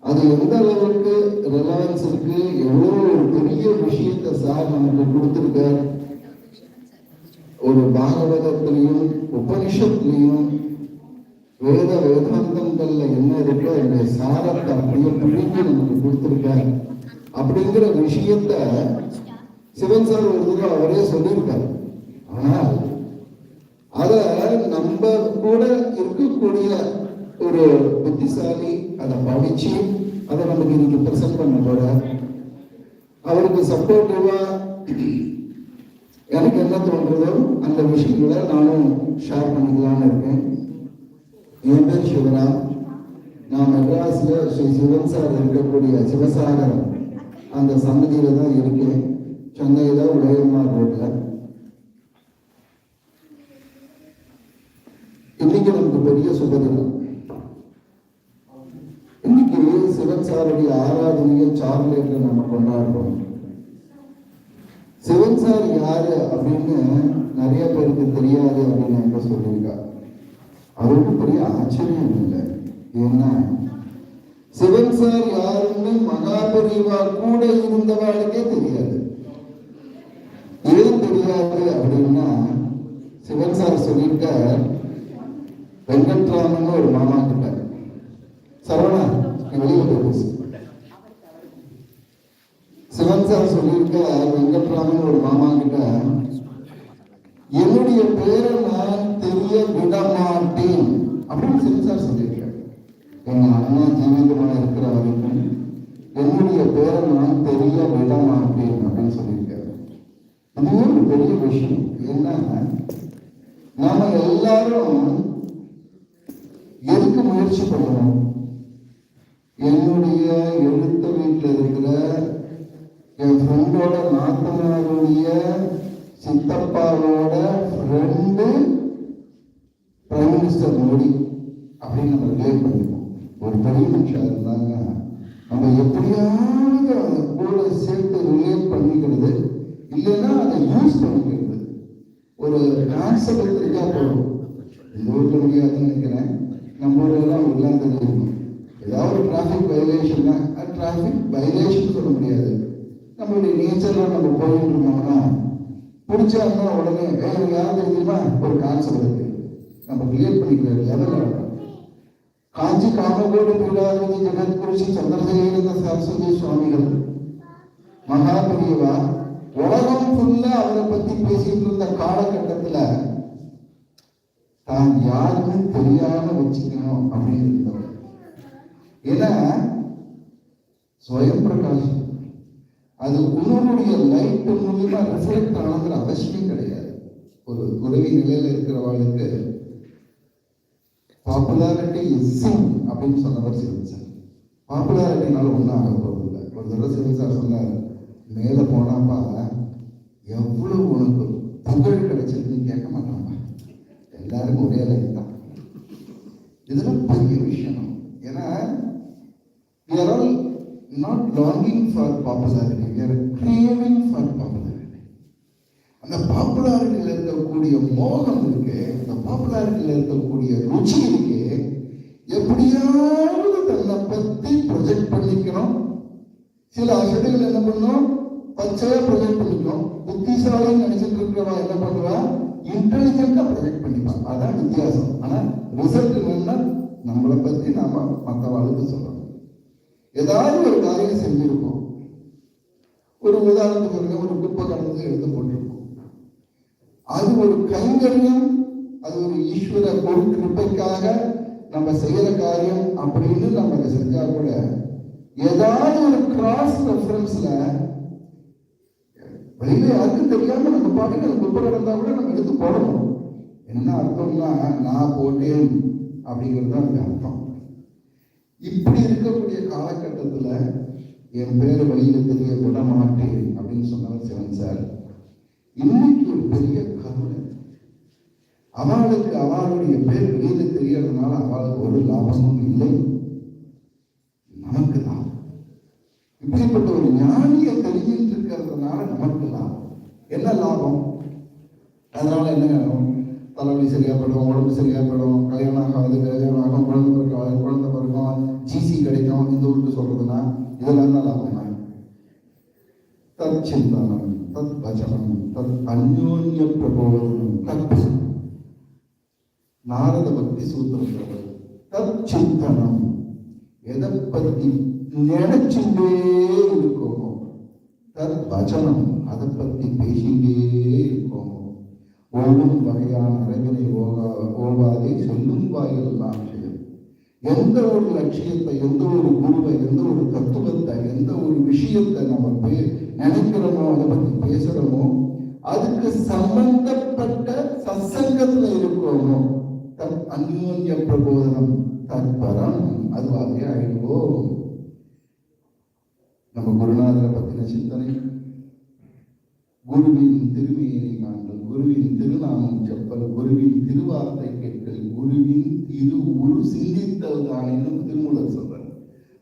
அது எந்த அளவுக்கு ரெலவன்ஸ் இருக்கு, எவ்வளவு ஒரு பெரிய விஷயத்தை சார் நமக்கு கொடுத்திருக்கார். ஒரு பாகவதத்திலையும் உபனிஷத்துலையும் வேதாந்தங்கள்ல என்ன இருக்கோ அந்த சாரத்தை அப்படியே பிரிஞ்சு நமக்கு கொடுத்திருக்கார். அப்படிங்கிற விஷயத்த சிவன் சார் ஒரு தடவை அவரே சொல்லியிருக்கார். ஆனால் அத நம்ம கூட இருக்கக்கூடிய ஒரு புத்திசாலி அதை படிச்சு அதை நமக்கு இன்னைக்கு பிரசன்ட் பண்ண போற அவருக்கு சப்போர்ட்டிவா எனக்கு என்ன தோன்றதோ அந்த விஷயங்களை நானும் ஷேர் பண்ணிக்கலாம்னு இருக்கேன். என் பேர் சிவராம். நான் மெட்ராஸ்ல ஸ்ரீ சிவன் சார் இருக்கக்கூடிய சிவசாகரம் அந்த சன்னதியில தான் இருக்கேன். சென்னையில உலகமார் ரோட்ல. இன்னைக்கு நமக்கு பெரிய சுபதினம். இன்னைக்கு சிவன் சாருடைய ஆராதனையை சார்லேட்ல நம்ம கொண்டாடுறோம். சிவன் சார் யாரு அப்படின்னு நிறைய பேருக்கு தெரியாது அப்படின்னு எங்க சொல்லியிருக்காரு. அவருக்கு பெரிய ஆச்சரியம் இல்லை. ஏன்னா சிவன் சார் யாருன்னு மகாபெரிவா கூட இருந்தவாளுக்கே தெரியாது. ஏன் தெரியாது அப்படின்னா சிவன் சார் சொல்லியிருக்க வெங்கட்ராமன் ஒரு மாமா கிட்ட, சரவணா வெளியே போய் சிவன் சார் சொல்லியிருக்க வெங்கட்ராமன் ஒரு மாமா கிட்ட, என்னுடைய பேரை நான் தெரிய விட மாட்டேன் அப்படின்னு சிவன் சார் சொல்லியிருக்காரு. எங்க அண்ணா ஜீவிதமா இருக்கிற வரைக்கும் என்னுடைய பேரை நான் தெரிய விட மாட்டேன் அப்படின்னு சொல்லியிருக்காரு. இது ஒரு பெரிய விஷயம். என்ன நாம எல்லாரும் எதுக்கு முயற்சி பண்ணணும்? என்னுடைய எழுத்த வீட்டில் இருக்கிற என் ஃப்ரெண்டோட நாத்தனாருடைய சித்தப்பாவோட ஃப்ரெண்டு பிரைம் மினிஸ்டர் மோடி அப்படின்னு நம்ம ரிலேட் பண்ணிப்போம். ஒரு பெரிய மனுஷன் இருந்தாங்க, நம்ம எப்படியாவது அதை கூட சேர்த்து ரிலேட் பண்ணிக்கிறது, இல்லைன்னா அதை யூஸ் பண்ணிக்கிறது. ஒரு கான்செப்ட் இருக்கா போதும். இந்த ஊருக்கு முடியாதுன்னு நினைக்கிறேன். நம்ம ஊரெல்லாம் எல்லாம் தெரியும். ஏதாவது ஒரு டிராஃபிக் வயலேஷன்னா டிராஃபிக் வயலேஷன் சொல்ல முடியாது. நம்மளுடைய நேச்சர்லாம் நம்ம போயிட்டு இருந்தோம்னா பிடிச்சாருன்னா உடனே யாரும் தெரியுமா ஒரு கான்செப்ட் இருக்கு, நம்ம கிளியர் பண்ணிக்கிற லெவலில். காஞ்சி காமகோடு பீடாதிபதி ஜெகத்குரு சந்திரசேகர சரஸ்வதி சுவாமிகள் மகாபெரியவா உலகம் ஃபுல்லா அவரை பத்தி பேசிட்டு இருந்த காலகட்டத்துல தான் யாருன்னு தெரியாம வச்சுக்கணும் அப்படின்னு இருந்தவர். ஏன்னா ஸ்வயம் பிரகாஷம் அது உன்னுடைய லைட் மூலியமா ரிஃப்ளெக்ட் ஆனதுல அவசியம் கிடையாது. ஒரு உதவி நிலையில இருக்கிறவர்களுக்கு பாப்புலாரிட்டி இஸ் சிங் அப்படின்னு சொன்னவர் சிவன் சார். பாப்புலாரிட்டினால ஒன்றும் ஆக போவதில்லை. ஒரு தடவை சிவன் சார் சொன்னார், மேலே போனாப்பா எவ்வளவு உனக்கு புகழ் கிடைச்சிருக்குன்னு கேட்க மாட்டாங்க, எல்லாருக்கும் ஒரே லைன் தான். இதெல்லாம் பெரிய விஷயம். ஏன்னா we are all not longing for popularity, we are craving for popularity. அந்த பாப்புலாரிட்டியில் இருக்கக்கூடிய மோகம் இருக்கு, அந்த பாப்புலாரிட்டியில் இருக்கக்கூடிய ருச்சி இருக்கு. எப்படியாவது தன்னை பத்தி ப்ரொஜெக்ட் பண்ணிக்கணும். சில அசடுகள் என்ன பண்ணணும், பச்சையா ப்ரொஜெக்ட் பண்ணிக்கணும். புத்திசாலின்னு நினைச்சிட்டு இருக்கிறவா என்ன பண்ணுவா, இன்டெலிஜென்டா ப்ரொஜெக்ட் பண்ணிப்பான். அதான் வித்தியாசம். ஆனா ரிசல்ட் என்னன்னா நம்மளை பத்தி நாம மற்றவாளுக்கு சொல்லணும். ஏதாவது ஒரு காரியம் செஞ்சிருக்கோம். ஒரு உதாரணத்துக்கு ஒரு குப்பை கடந்து எடுத்து போட்டிருக்கோம். அது ஒரு கைங்கரியம், அது ஒரு ஈஸ்வர கிருபைக்காக நம்ம செய்யற காரியம் அப்படின்னு நம்ம அதை செஞ்சா கூட ஏதாவது ஒரு கிராஸ் ரெஃபரன்ஸ்ல வெளியில யாருக்கும் தெரியாம நம்ம பாட்டுக்கு அந்த குப்பை கடந்தா கூட நம்ம எடுத்து போடணும். என்ன அர்த்தம்னா நான் போட்டேன் அப்படிங்கிறது தான் அதுக்கு அர்த்தம். இப்படி இருக்கக்கூடிய காலகட்டத்துல என் பேர் வெளியில தெரிய விட மாட்டேன் அப்படின்னு சொன்னவர் சிவன் சார். இன்னைக்கு ஒரு பெரிய கருணை, அவளுக்கு அவளுடைய பேர் வெளியில தெரியறதுனால அவளுக்கு ஒரு லாபமும் இல்லை, நமக்கு லாபம். இப்படிப்பட்ட ஒரு ஞானியை தெரிஞ்சிட்டு இருக்கிறதுனால நமக்கு லாபம். என்ன லாபம்? அதனால என்ன தலைவலி சரியா போயிடும், உடம்பு சரியா போயிடும், கல்யாணம் ஆகாது, கல்யாணம் ஆகும், குழந்தை பிறக்காது, குழந்தை பிறக்கும், தத் சிந்தனம் தத் வச்சனம் தத் அந்யோன்ய பிரபோதனம் தத் நாரத பக்தி சூத்திரம் தத் சிந்தனம் எதை பத்தி நினைச்சுட்டே இருக்கோமோ தத் வச்சனம் அதை பத்தி பேசிட்டே இருக்கோமோ ஒன்றும் வகையான அறிவினை ஓவாதே சொல்லும் வாயிலெல்லாம் செய்யும். எந்த ஒரு லட்சியத்தை, எந்த ஒரு குருவை, எந்த ஒரு தத்துவத்தை, எந்த ஒரு விஷயத்தை நம்ம நினைக்கிறோமோ, அதை பத்தி பேசுறோமோ, அதுக்கு சம்பந்தப்பட்ட சத்சங்கத்துல இருக்கோமோ தத் அந்யோன்ய பிரபோதனம் தற்பரம் அதுவாகவே ஆயிடுவோம். நம்ம குருநாதரை பத்தின சிந்தனை, குருவின் திருமையினை காண்டல், குருவின் திருநாமம் செப்பல், குருவின் திருவார்த்தை கேட்கல், குருவின் திரு உரு சிந்தித்தல் தான் என்னும் திருமூலர் சொல்றார்.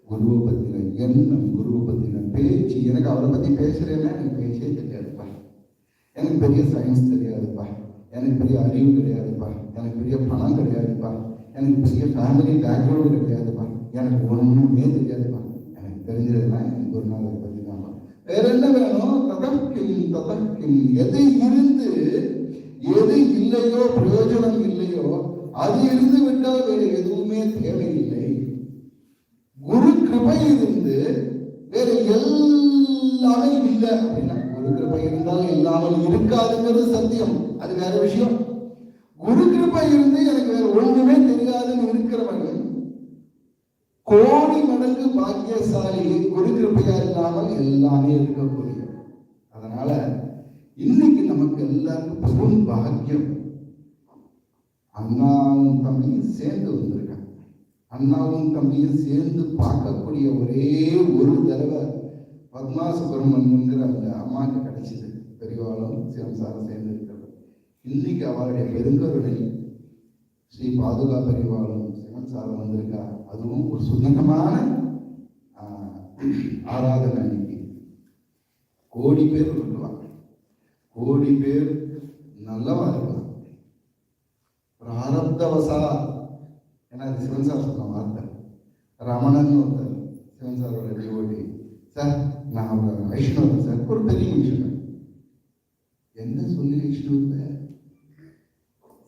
குருவை பத்தின எண்ணம், குருவை பத்தின பேச்சு. எனக்கு அவரை பத்தி பேசுறேன்னா எனக்கு பேச்சே தெரியாதுப்பா, எனக்கு பெரிய சயின்ஸ் தெரியாதுப்பா, எனக்கு பெரிய அறிவு கிடையாதுப்பா, எனக்கு பெரிய பணம் கிடையாதுப்பா, எனக்கு பெரிய ஃபேமிலி பேக்ரவுண்டு கிடையாதுப்பா, எனக்கு ஒன்றுமே தெரியாதுப்பா. எனக்கு தெரிஞ்சதுன்னா எனக்கு குருநாதரை பத்தி தான். வேற என்ன வேணும்? ததக்கிம் எது இருந்து எது இல்லையோ, பிரயோஜனம் இல்லையோ, அது இருந்து விட்டால் வேற எதுவுமே தேவையில்லை. குரு கிருபை இருந்து வேற எல்லாமே இல்லை அப்படின்னா, குரு கிருபை இருந்தால் எல்லாமே இருக்காதுங்கிறது சத்தியம், அது வேற விஷயம். குரு கிருபை இருந்து எனக்கு வேற ஒண்ணுமே தெரியாதுன்னு இருக்கிறவங்க கோடி மடங்கு பாக்கியசாலி. குரு கிருபையா இல்லாமல் எல்லாமே இருக்கக்கூடிய. அதனால இன்னைக்கு நமக்கு எல்லாருக்கும் பெரும் பாக்கியம். அண்ணாவும் தம்பியும் சேர்ந்து வந்திருக்காங்க. அண்ணாவும் தம்பியும் சேர்ந்து பார்க்கக்கூடிய ஒரே ஒரு தடவை பத்மா சுப்பிரமணியங்கிற அந்த அம்மாவுக்கு கிடைச்சிது. பெரியவாளும் சிவன் சாரும் சேர்ந்து இருக்கிறது. இன்னைக்கு அவருடைய பெருங்கருணை ஸ்ரீ பாதுகா பெரியவாளும் சிவன் சாரும் வந்திருக்கா. அதுவும் ஒரு சுதந்திரமான ஆராதனை. அன்னைக்கு கோடி பேர் இருக்கலாம், கோடி பேர் நல்லவா இருக்கலாம். பிராரப்தவசா, ஏன்னா அது சிவன் சார் சொன்ன வார்த்தை. ரமணன் ஒருத்தர் சிவன் சாரோட டிவோட்டி. சார் நான் ஒரு வைஷ்ணவன் சார், ஒரு பெரிய விஷயம். என்ன சொல்லி வைஷ்ணவ?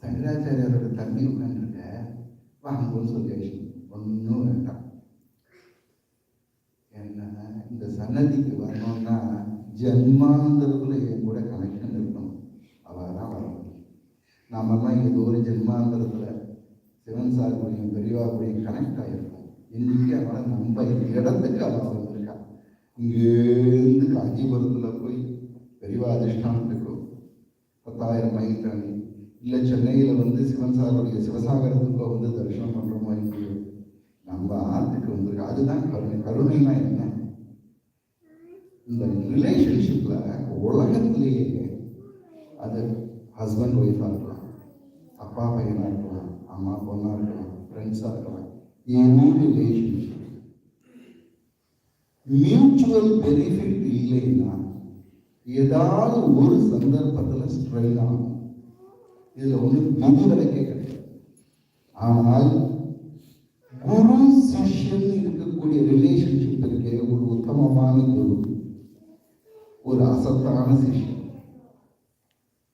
சங்கராச்சாரியாரோட தம்பி உட்காந்துருக்க வாங்கன்னு சொல்லி வைஷ்ணவன். ஒன்றும் வேண்டாம். என்ன இந்த சன்னதிக்கு வரணும்னா ஜென்மாந்தரத்துல என் கூட கனெக்ஷன் இருக்கணும். அவதான் வர முடியும். நாமெல்லாம் ஏதோ ஒரு ஜென்மாந்தரத்துல சிவன் சார் கூடியும் பெரியவா கூடியும் கனெக்ட் ஆகிருக்கோம். இன்னைக்கு அவனை நம்ம இடத்துக்கு அவன் வந்திருக்கா. இங்கேருந்து காஞ்சிபுரத்துல போய் பெரியவா அதிஷ்டானத்துக்கு 10,000 மைல் தாண்டி, இல்லை சென்னையில் வந்து சிவன் சாருடைய சிவசாகரத்துக்கு வந்து தரிசனம் பண்ணுறோமோ இல்லையோ, நம்ம ஆற்றுக்கு வந்திருக்கா. அதுதான் கருணை. கருணைனா என்ன? இந்த ரிலேஷன்ஷிப்ல உலகத்திலேயே அது ஹஸ்பண்ட் ஒய்ஃபா இருக்கலாம், அப்பா பையனா இருக்கலாம், அம்மா பொண்ணா இருக்கலாம், ஃப்ரெண்ட்ஸா இருக்கலாம். எனி ரிலேஷன்ஷிப் மியூச்சுவல் பெனிஃபிட் இல்லைன்னா ஏதாவது ஒரு சந்தர்ப்பத்தில் ஸ்ட்ரெயின் ஆகும். இதுல ஒன்று விதிவிலக்கே கிடையாது. ஆனால் குரு சிஷ்யன் இருக்கக்கூடிய ரிலேஷன்ஷிப் இருக்கே, ஒரு உத்தமமான குரு, ஒரு அசத்தான சிஷ்யன்,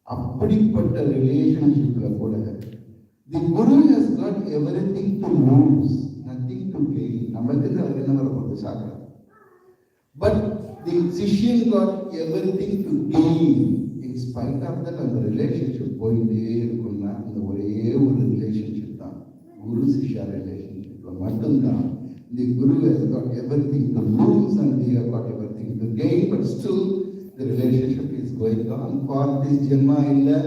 அப்படிப்பட்ட ரிலேஷன்ஷிப்ல கூட the guru has got everything to lose, nothing to gain. நமக்கு அவர் என்ன வரப்போகுது சாக்கடை. But the shishyan got everything to gain. In spite of that அந்த ரிலேஷன்ஷிப் போயிட்டே இருக்கும்னா அந்த ஒரே ஒரு ரிலேஷன்ஷிப் தான் குரு சிஷ்யா ரிலேஷன்ஷிப்ல மட்டும்தான். தி குரு has got everything to lose and we have got everything to gain, but still the relationship is going on for this janma illa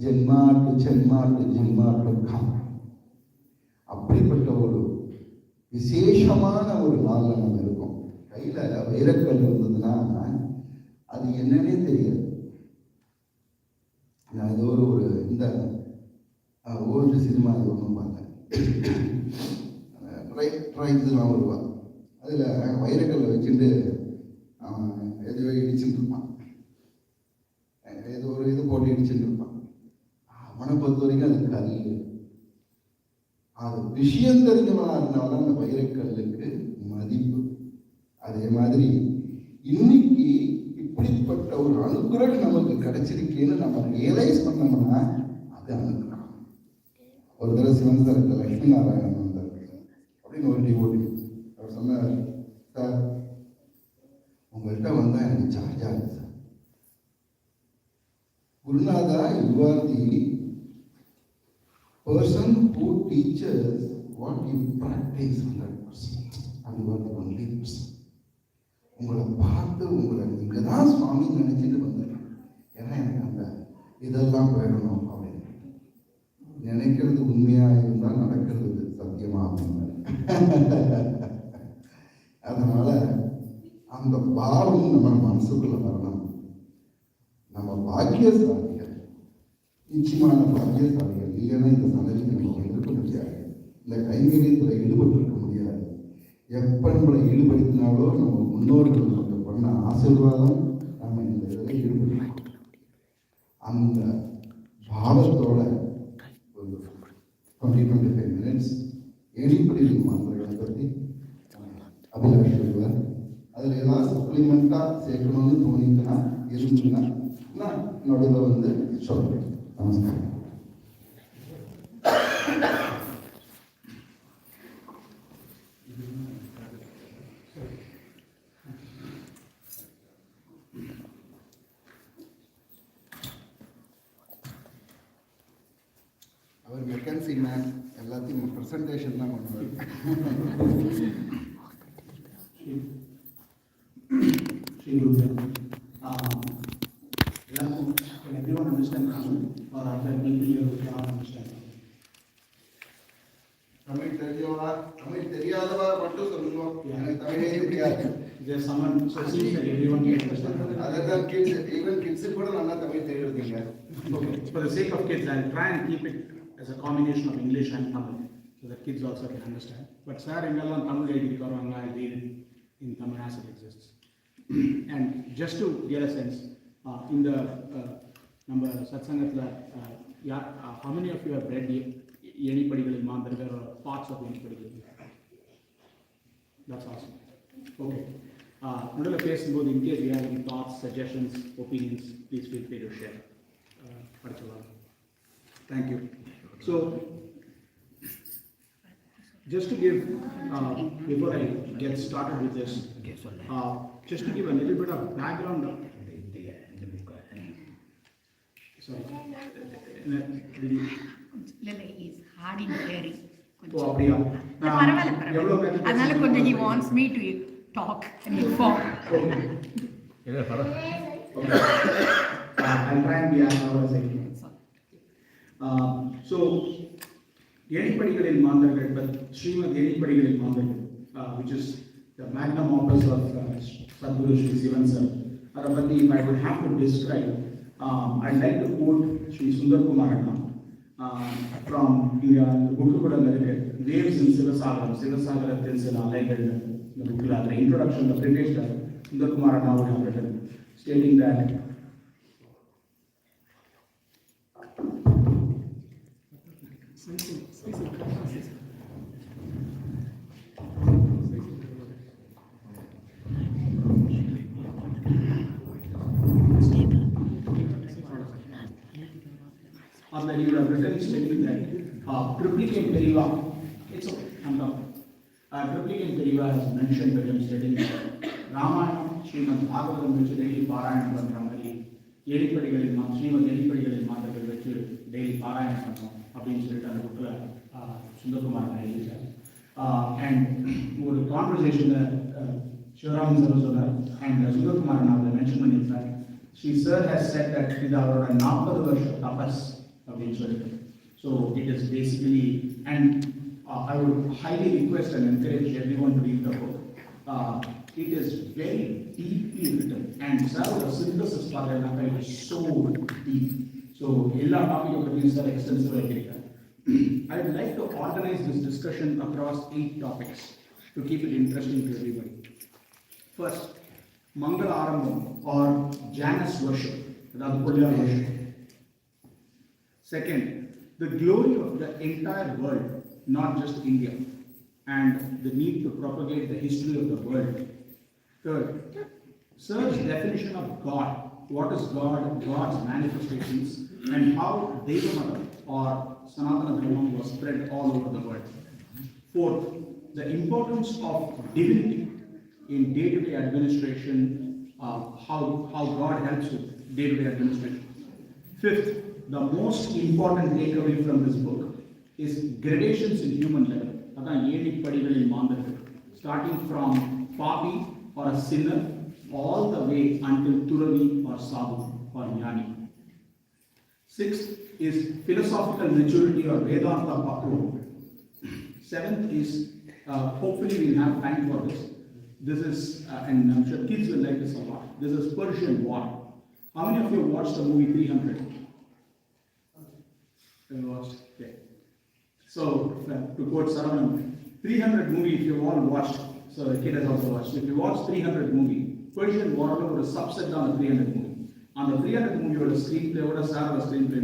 janma to janma to janma to come. அப்படிப்பட்ட ஒரு விசேஷமான ஒரு நாள்ல நம்ம இருக்கோம். கையில வைரக்கல் இருந்ததுன்னா அது என்னன்னே தெரியாது. நான் ஏதோ ஒரு இந்த ஓல்டு சினிமா ஒன்றும் பார்த்தேன். ட்ரைப்ஸ்லாம் வருவான். அதில் வைரக்கல்லை வச்சுட்டு அவன் எதுவோ இடிச்சுட்டு இருப்பான், ஏதோ ஒரு இது போட்டு இடிச்சுட்டு இருப்பான். அவனை பொறுத்த வரைக்கும் அது கல். அது விஷயம் தெரிஞ்சவனாக இருந்தாலும் அந்த வைரக்கல்லுக்கு மதிப்பு. அதே மாதிரி இன்னைக்கு இப்படிப்பட்ட கிடைச்சிருக்கேன்னு நம்ம ரியலைஸ் பண்ணோம்னா அது அனுக்கலாம். ஒரு தடவை சிவன் சார் லட்சுமி நாராயணன் வந்தார் அப்படின்னு ஒரு டிவோட்டி. அவர் சொன்னார், சார் உங்கள்கிட்ட வந்தால் எனக்கு சார்ஜ் ஆகுது சார். குருநாதா, you are the person who teaches what you practice 100%. And you are the only person. உங்களை பார்த்து உங்களை நீங்க தான் சுவாமி நினைச்சிட்டு வந்தேன். ஏன்னா எனக்கு அந்த இதெல்லாம் போயிடணும் அப்படின்னு நினைக்கிறது உண்மையா இருந்தால் நடக்கிறது சத்தியமா அப்படின்னு. அதனால அந்த பாவம் நம்ம மனசுக்குள்ள வரணும். நம்ம பாக்கியசாலிகள், நிச்சயமான பாக்கியசாலிகள். இல்லைன்னா இந்த சந்ததிக்கு நம்ம இருக்க முடியாது, இந்த கைங்கரியத்தில் ஈடுபட்டிருக்க முடியாது. எப்போ நம்மளை ஈடுபடுத்தினாலோ நம்ம முன்னோர்கள் நமக்கு பண்ண ஆசீர்வாதம் நம்ம இந்த இதில் ஈடுபடுத்தணும். அந்த பாவத்தோட ஒரு 20-25 minutes எடிப்படி மாத்திரைகளை பற்றி அபிலாஷ் சொல்லுவார். அதில் ஏதாவது சப்ளிமெண்ட்டாக சேர்க்கணும்னு தோணிச்சுன்னா இருந்துச்சுன்னா நான் நடுவில் வந்து சொல்கிறேன். நமஸ்காரம். அவர் மெக்கன்சி மேன், எல்லாத்தையும் ப்ரெசன்டேஷன் தான் பண்ணுவார். Everyone understand Tamil, or are there people here who cannot understand? Tamil தெரிஞ்சவா, Tamil தெரியாதவா மட்டும் சொல்லுவோம். எனக்கு தமிழே தெரியாது. There's someone, so it seems that everyone can understand. Other than kids, even kids கூட நல்லா தமிழ் தெரியுதுங்க. Okay, for the sake of kids, I'll try and keep it as a combination of English and Tamil, so that kids also can understand. But sir, engallam Tamil edithukaranga, I read it in Tamil as it exists. And just to get a sense, in the number satsangathla, how many of you have read Yenipadigal Mandargar or parts of Yenipadigal? That's awesome. Okay. Nodala pesum in case you have any thoughts, suggestions, opinions, please feel free to share. Thank you. So, just to give, before I get started with this, just to give a little bit of background. Sorry. He's hard in hearing. Oh, அப்படியா? அதனால கொஞ்சம் he wants me to talk and inform. I'll try and be as loud as I can. So, Yenipadigalil Mandargal, but Srimad Yenipadigalil Mandargal, which is the magnum opus of Sadguru Sri Sivan sir. Arapati, if I would have to describe, I'd like to quote Sri Sundar Kumaranam from the book Waves in Sivasagaram, Sivasagarathil Sila Alaigal, the book, the introduction, the preface that Sundar Kumaranam would have written, stating that or that you have written stating that triplicate Periyava, it's okay, I'm done. Triplicate Periyava has mentioned that I'm stating that Ramayana, Srimad Bhagavatam, which daily Parayana Pramali, Yenipadigalil Srimad Yenipadigalil Mandargal, which daily Parayana Pramali, அப்படின்னு சொல்லிட்டு அந்த புக்கில் சுந்தர்குமார் எழுதிட்டார். And ஒரு கான்வர்சேஷனில் Sivaraman sir சொன்னார், and Sundarkumar நான் அதை மென்ஷன் பண்ணியிருந்தேன். Shri sir has said that இது அவரோட 40 வருஷ தபஸ் அப்படின்னு சொல்லிட்டு. So it is basically, and I would highly request and encourage everyone to read the book. It is very deeply written, and sir, the synthesis part is so deep. So, ella topic of the sir extensive data. I would like to organize this discussion across 8 topics to keep it interesting to everybody. First, Mangala Arambam or Janus worship, that worship. Second, the glory of the entire world, not just India, and the need to propagate the history of the world. Third, Sir's definition of God what is God, God's manifestations, and how Devamadam or Sanatana Dharma was spread all over the world. Fourth, the importance of divinity in day-to-day administration, how God helps with day-to-day administration. Fifth, the most important takeaway from this book is gradations in human level. Starting from Papi or a sinner all the way until Turavi or Sadhu or Jnani. Sixth is philosophical maturity or Vedanta Pakru. Seventh is, hopefully we'll have time for this. This is, and I'm sure kids will like this a lot. This is Persian War. How many of you watched the movie 300? You watched? Okay. So, to quote Sivaraman, 300 movie if you all watched, so the kid has also watched. If you watch 300 movie, Persian War was a subset on the 300 movie. On the 300 movie, you had a screenplay, or a SAR screenplay,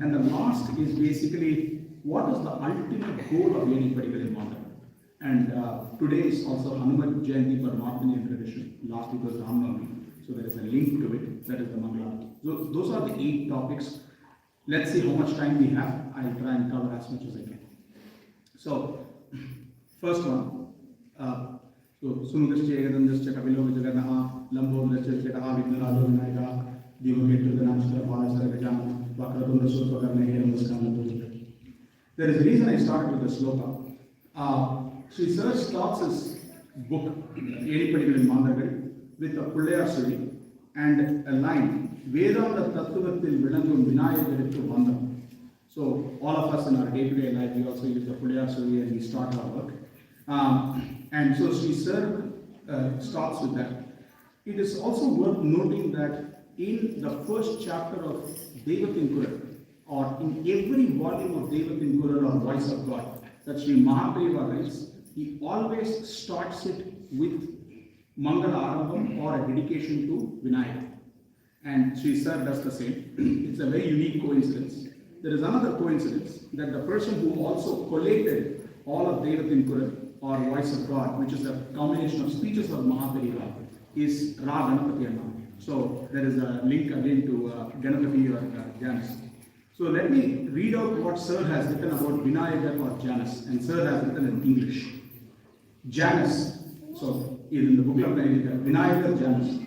and the last is basically what is the ultimate goal of any particular model. And today is also Hanuman Jayanti for North Indian tradition. Last week was Ram Navami, so there is a link to it. That is the Mangala. So those are the 8 topics. Let's see how much time we have. I'll try and cover as much as I can. So, first one. So, Sunudascha Egadandascha Kapilo Vijaganaha, Lambo Dascha Jataha Vidnalado Vinayaka, Divaketu Danashka, Palasara Gajana, Vakratunda Surpakarna Hiramuskana. There is a reason I started with the sloka. Sri Sir starts his book, any particular Mandagal, with a Pullayar Suri and a line, Vedanta Tattvatil Vilangum Vinayakarittu Vandam. So, all of us in our day-to-day life, we also use the Pullayar Suri and we start our work. And so Sri Sir starts with that. It is also worth noting that in the first chapter of Devatinkural, or in every volume of Devatinkural or Voice of God, that Sri Mahaperiyava writes, he always starts it with Mangala Arambam or a dedication to Vinayaka. And Sri Sir does the same. It's a very unique coincidence. There is another coincidence that the person who also collated all of Devatinkural or Voice of God, which is a combination of speeches of Mahaperiyava, is Ra Ganapati Amma. So there is a link again to Ganapati or Janus. So let me read out what Sir has written about Vinayaka or Janus, and Sir has written in English. Janus, so in the book of Vinayaka Janus.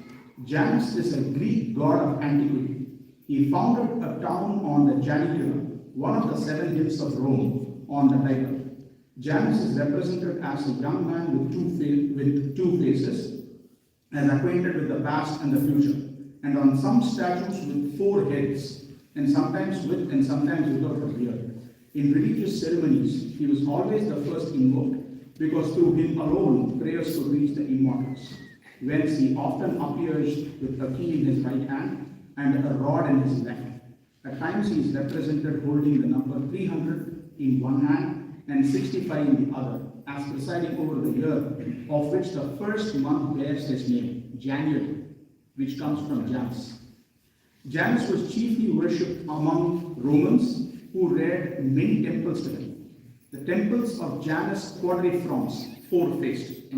Janus is a Greek god of antiquity. He founded a town on the Janicula, one of the 7 hills of Rome, on the Tiber. Janus is represented as a young man with two faces, and acquainted with the past and the future, and on some statues with 4 heads, and sometimes with and sometimes without a beard. In religious ceremonies, he was always the first invoked, because through him alone prayers could reach the immortals. Whence he often appears with a key in his right hand and a rod in his left. At times he is represented holding the number 300 in one hand and 65 in the other, as presiding over the year, of which the first month bears his name, January, which comes from Janus. Janus was chiefly worshipped among Romans, who reared many temples to him. The temples of Janus quadriformes, 4-faced,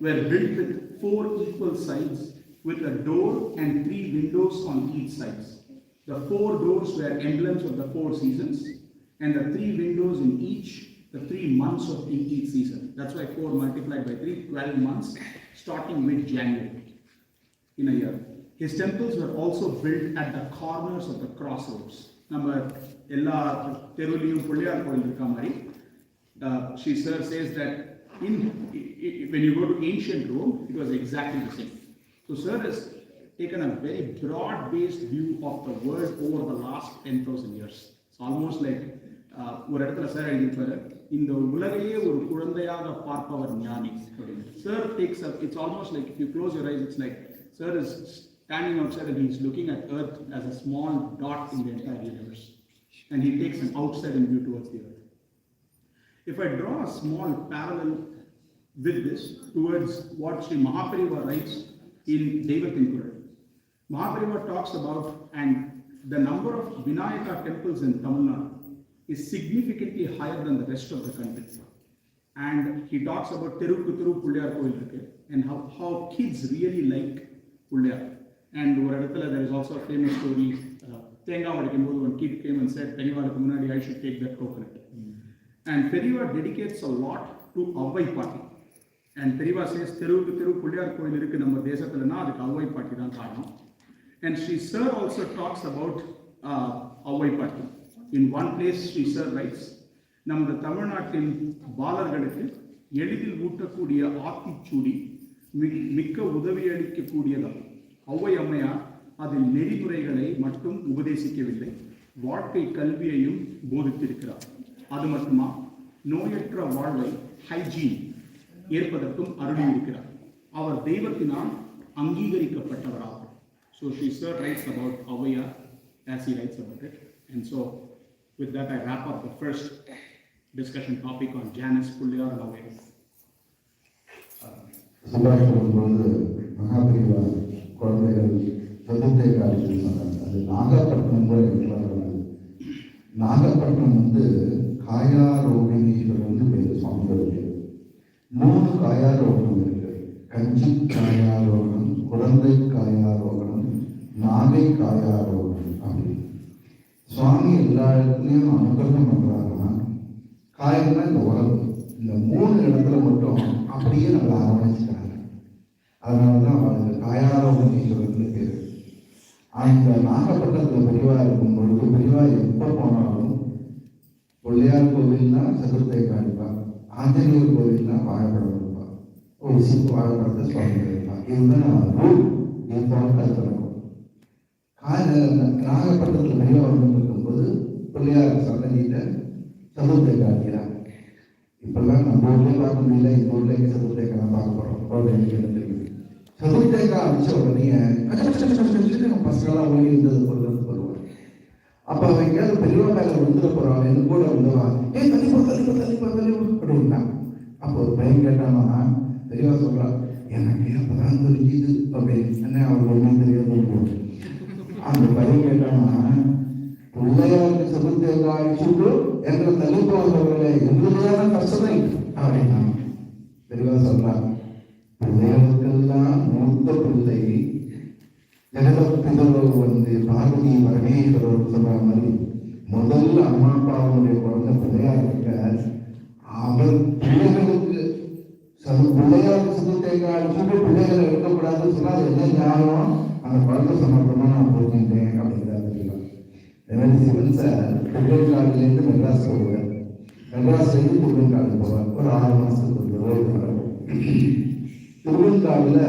were built with 4 equal sides, with a door and 3 windows on each side. The 4 doors were emblems of the 4 seasons, and the 3 windows in each, the 3 months of each season. That's why 4 multiplied by 3, 12 months, starting with January in a year. His temples were also built at the corners of the crossroads. Number Ella Teruliyum Pulliyar Koil Kamari. Sri Sir says that when you go to ancient Rome, it was exactly the same. So Sir has taken a very broad-based view of the world over the last 10,000 years. It's almost like ஒரு இடத்துல sir எழுதியிருப்பாரு, இந்த உலகையே ஒரு குழந்தையாக பார்ப்பவர் ஞானி. Sir takes up, it's almost like if you close your eyes, it's like Sir is standing outside and he's looking at Earth as a small dot in the entire universe. And he takes an outside view towards the Earth. If I draw a small parallel with this towards what Sri Mahaperiyava writes in Devatinkural. Mahaperiyava talks about, and the number of Vinayaka temples in Tamil Nadu is significantly higher than the rest of the country. And he talks about Terukuturu Pulliyar Koil and how kids really like Pulliyar. And ஒரு இடத்துல there is also a famous story. தேங்காய் உடைக்கும் போது one kid came and said, பெரியவாளுக்கு முன்னாடி I should take that coconut. And Periyava dedicates a lot to Avvai party. And Periyava says, தெருவுக்கு தெரு பிள்ளையார் கோயில் இருக்கு நம்ம தேசத்துலனா அதுக்கு அவ்வை பாட்டி தான் காரணம். And Sri Sir also talks about Avvai party. In one place Sri Sir writes, நமது தமிழ்நாட்டின் பாலர்களுக்கு எளிதில் ஊட்டக்கூடிய ஆத்திச்சூடி மிக்க உதவி அளிக்கக்கூடியதாகும். ஔவை அம்மையார் அதில் நெறிமுறைகளை மட்டும் உபதேசிக்கவில்லை, வாழ்க்கை கல்வியையும் போதித்திருக்கிறார். அது மட்டுமா, நோயற்ற வாழ்வை hygiene ஏற்பதற்கும் அருளியிருக்கிறார். Our தெய்வத்தினால் அங்கீகரிக்கப்பட்டவராகும். So Sri Sir writes about Avvaya as he writes about it. And so with that I wrap up the first discussion topic on Janice, Pulliyar and Avvaya. சுபாஷ் பொழுது மகாபிரிவா குழந்தைகள் சதுர்த்தை காலத்தில் சொன்னாங்க. அது நாகப்பட்டினம் கூட இருக்கிறார்கள். நாகப்பட்டினம் காயாரோகிணீஸ்வரர் பேர் சுவாமிகளுக்கு 3 காயாரோகணம் இருக்கு. கஞ்சி காயாரோகணம், குழந்தை காயாரோகணம், நாகை காயாரோகணம் அப்படின்னு. சுவாமி எல்லா இடத்துலையும் அனுகிரகம் பண்றாங்கன்னா, காயம்னா இந்த உடம்பு, இந்த 3 இடத்துல மட்டும் அப்படியே நம்மளை அரவணைச்சிக்கிறாங்க. அதனாலதான் அவளுக்கு காயாரோகணீஸ்வரர்னு பேரு. அந்த நாகப்பட்டினத்தில் பெரியவா இருக்கும் பொழுது பெரியவா எப்போ போனாலும் பிள்ளையார் கோவில்னா சதுர்த்தை காணிப்பார், ஆஞ்சநேயர் கோவில்னா வாழைப்படம் இருப்பார், ஒரு சிப்பு வாழைப்படத்தை சுவாமி இருப்பார். இதுதான் ரூல். எப்போது கருத்துறக்கும் நாகப்பட்டினத்தில் பெரியவா வந்து இருக்கும்போது பிள்ளையார் சன்னதியில சதுர்த்தை காணிக்கிறார். இப்பெல்லாம் நம்ம ஊர்லேயே பார்க்க முடியல, இந்த ஊர்ல சதுர்த்தை காண பார்க்க போறோம். சதுர்த்தை காமிச்ச உடனே பசங்களாம் ஓடி இருந்தது பொருள் வருவார். அப்ப அவன் எங்கேயாவது பெரியவா மேல வந்துட போறான், எனக்கு கூட வந்தவா தள்ளிப்போ அப்படின்னா, அப்போ ஒரு பையன் கேட்டானா, பெரியவா சொல்றான், எனக்கு அப்பதான் தெரிஞ்சுது அப்படின்னு. என்ன அவருக்கு ஒன்றும் தெரியாது. அந்த பையன் கேட்டானா, பிள்ளையாருக்கு சதுர்த்தை காமிச்சுட்டு எங்களை தள்ளிப்போகிறவர்களே எங்களுடையான கஷ்டமை அப்படின்னா, பெரியவா சொல்றான், பிள்ளைகளுக்கெல்லாம் மூத்த பிள்ளை ஜெகதப்பிதர் வந்து பார்வதி பரமேஸ்வரர் சொல்ற மாதிரி முதல்ல அம்மா அப்பாவுடைய குழந்தை பிள்ளையா இருக்க, அவர் பிள்ளைகளுக்கு பிள்ளையாருக்கு சதுர்த்தை காமிச்சுட்டு பிள்ளைகளை எடுக்கக்கூடாதுன்னு சொன்னா அது என்ன ஞாபகம், அந்த குழந்தை சமர்ப்பமா நான் புரிஞ்சுட்டேன் அப்படிங்கிறத தெரியலாம். அதே சிவன் சார் திருவெண்காடுலேருந்து மெட்ராஸ் போவார், மெட்ராஸ்லேருந்து திருவெண்காடு போவார். ஒரு 6 மாசத்துக்கு ஓய்வு. திருவெண்காடுல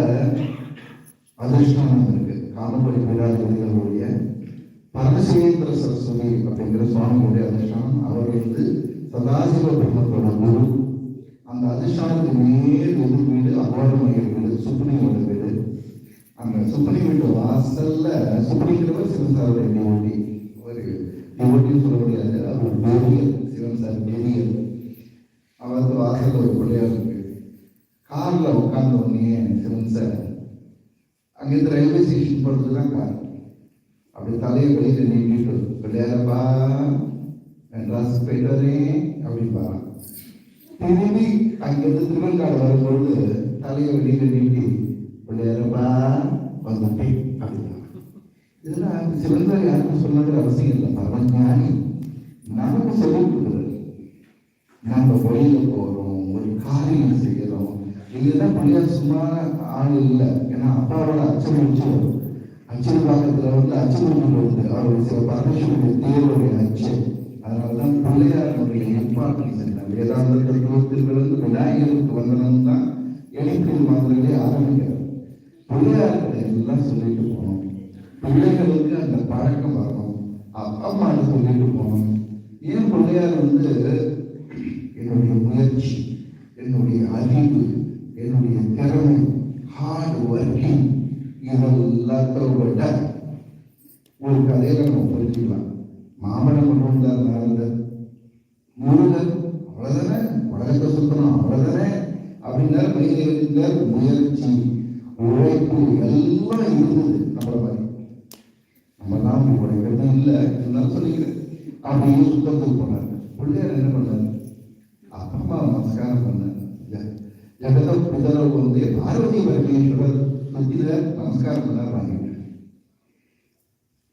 அதிர்ஷ்டம் இருக்கு. காமபடி பீடாதிபதிகளுடைய பரமசிவேந்திர சரஸ்வதி அப்படிங்கிற சுவாமியுடைய அதிர்ஷ்டம். அவர் சதாசிவ பிரம்மத்தோட குரு. அந்த அதிர்ஷ்டத்துக்கு நேர் எதிர் வீடு அகோரமையர் வீடு, சுப்ரீமோட வீடு. அந்த சுப்ரீம் வீட்டு வாசல்ல சுப்ரீங்கிறவர் சிவன் சாருடைய டிவோட்டி. ஒரு டிவோட்டின்னு சொல்ல முடியாது, அவர் ஒரு பேரியர், சிவன் சார் பேரியர். அவருக்கு வாசல்ல ஒரு பிள்ளையார் இருக்கு. காரில் உட்கார்ந்த உடனே சிவன் சார் அங்கேருந்து ரயில்வே ஸ்டேஷன் போகிறதுக்கு தான் கார். அப்படி தலையை வெளியில் நீட்டிட்டு, பிள்ளையாரப்பா மெட்ராஸ் போயிட்டு வரேன் அப்படின்பா. திரும்பி அங்கேருந்து திருவெண்காடு வரும்பொழுது தலையை வெளியில் நீட்டி, பிள்ளையாரப்பா வந்துட்டேன் அப்படின்னா. இதெல்லாம் சிவன் சார் யாருக்கும் சொன்னது அவசியம் இல்லை, பரமஞானி நமக்கு சொல்லி கொடுக்குறது. நம்ம வெளியில் போகிறோம், ஒரு காரியம் செய்கிறோம். இதுதான் பிள்ளையார் சும்மா ஆள் இல்லை. ஏன்னா அப்பாவோட அச்சமூச்சு வரும். அச்சல் பாக்கத்தில் அச்சமூச்சு வருது, அவருடைய சில பரமேஸ்வருடைய தேவருடைய அச்சம். அதனாலதான் பிள்ளையாருடைய இம்பார்ட்டன்ஸ் என்ன, வேதாந்த தத்துவத்திலிருந்து விநாயகருக்கு வந்தனம் தான் எளிப்பில் மாதிரிலே ஆரம்பிக்கிறார். பிள்ளையார்களை எல்லாம் சொல்லிட்டு போகணும், பிள்ளைகளுக்கு அந்த பழக்கம் வரணும், அப்பா அம்மான்னு சொல்லிட்டு போகணும். ஏன் பிள்ளையார் என்னுடைய முயற்சி, என்னுடைய அறிவு, என்னுடைய திறமை, ஹார்ட் ஒர்க்கிங், இதெல்லாத்த விட ஒரு கதையில நம்ம புரிஞ்சுக்கலாம். மாமனம் கொண்டு வந்தார் நாரதர், முருகன் அவ்வளவுதானே, உலகத்தை சுத்தணும் அவ்வளவுதானே அப்படின்னா இருந்தார். முயற்சி, உழைப்பு எல்லாம் இருந்தது. நம்மள மாதிரி நம்ம தான் உழைக்கிறது இல்லை இருந்தாலும் சொல்லிக்கிறேன். அப்படியே சுத்தத்துக்கு போனார். பிள்ளையார் என்ன பண்ணார், அப்பா நமஸ்காரம் பண்ணார். ஜெகத பிதரவு பார்வதி பரமேஸ்வரர் இதை நமஸ்காரம் பண்ண வாங்கிட்டேன்.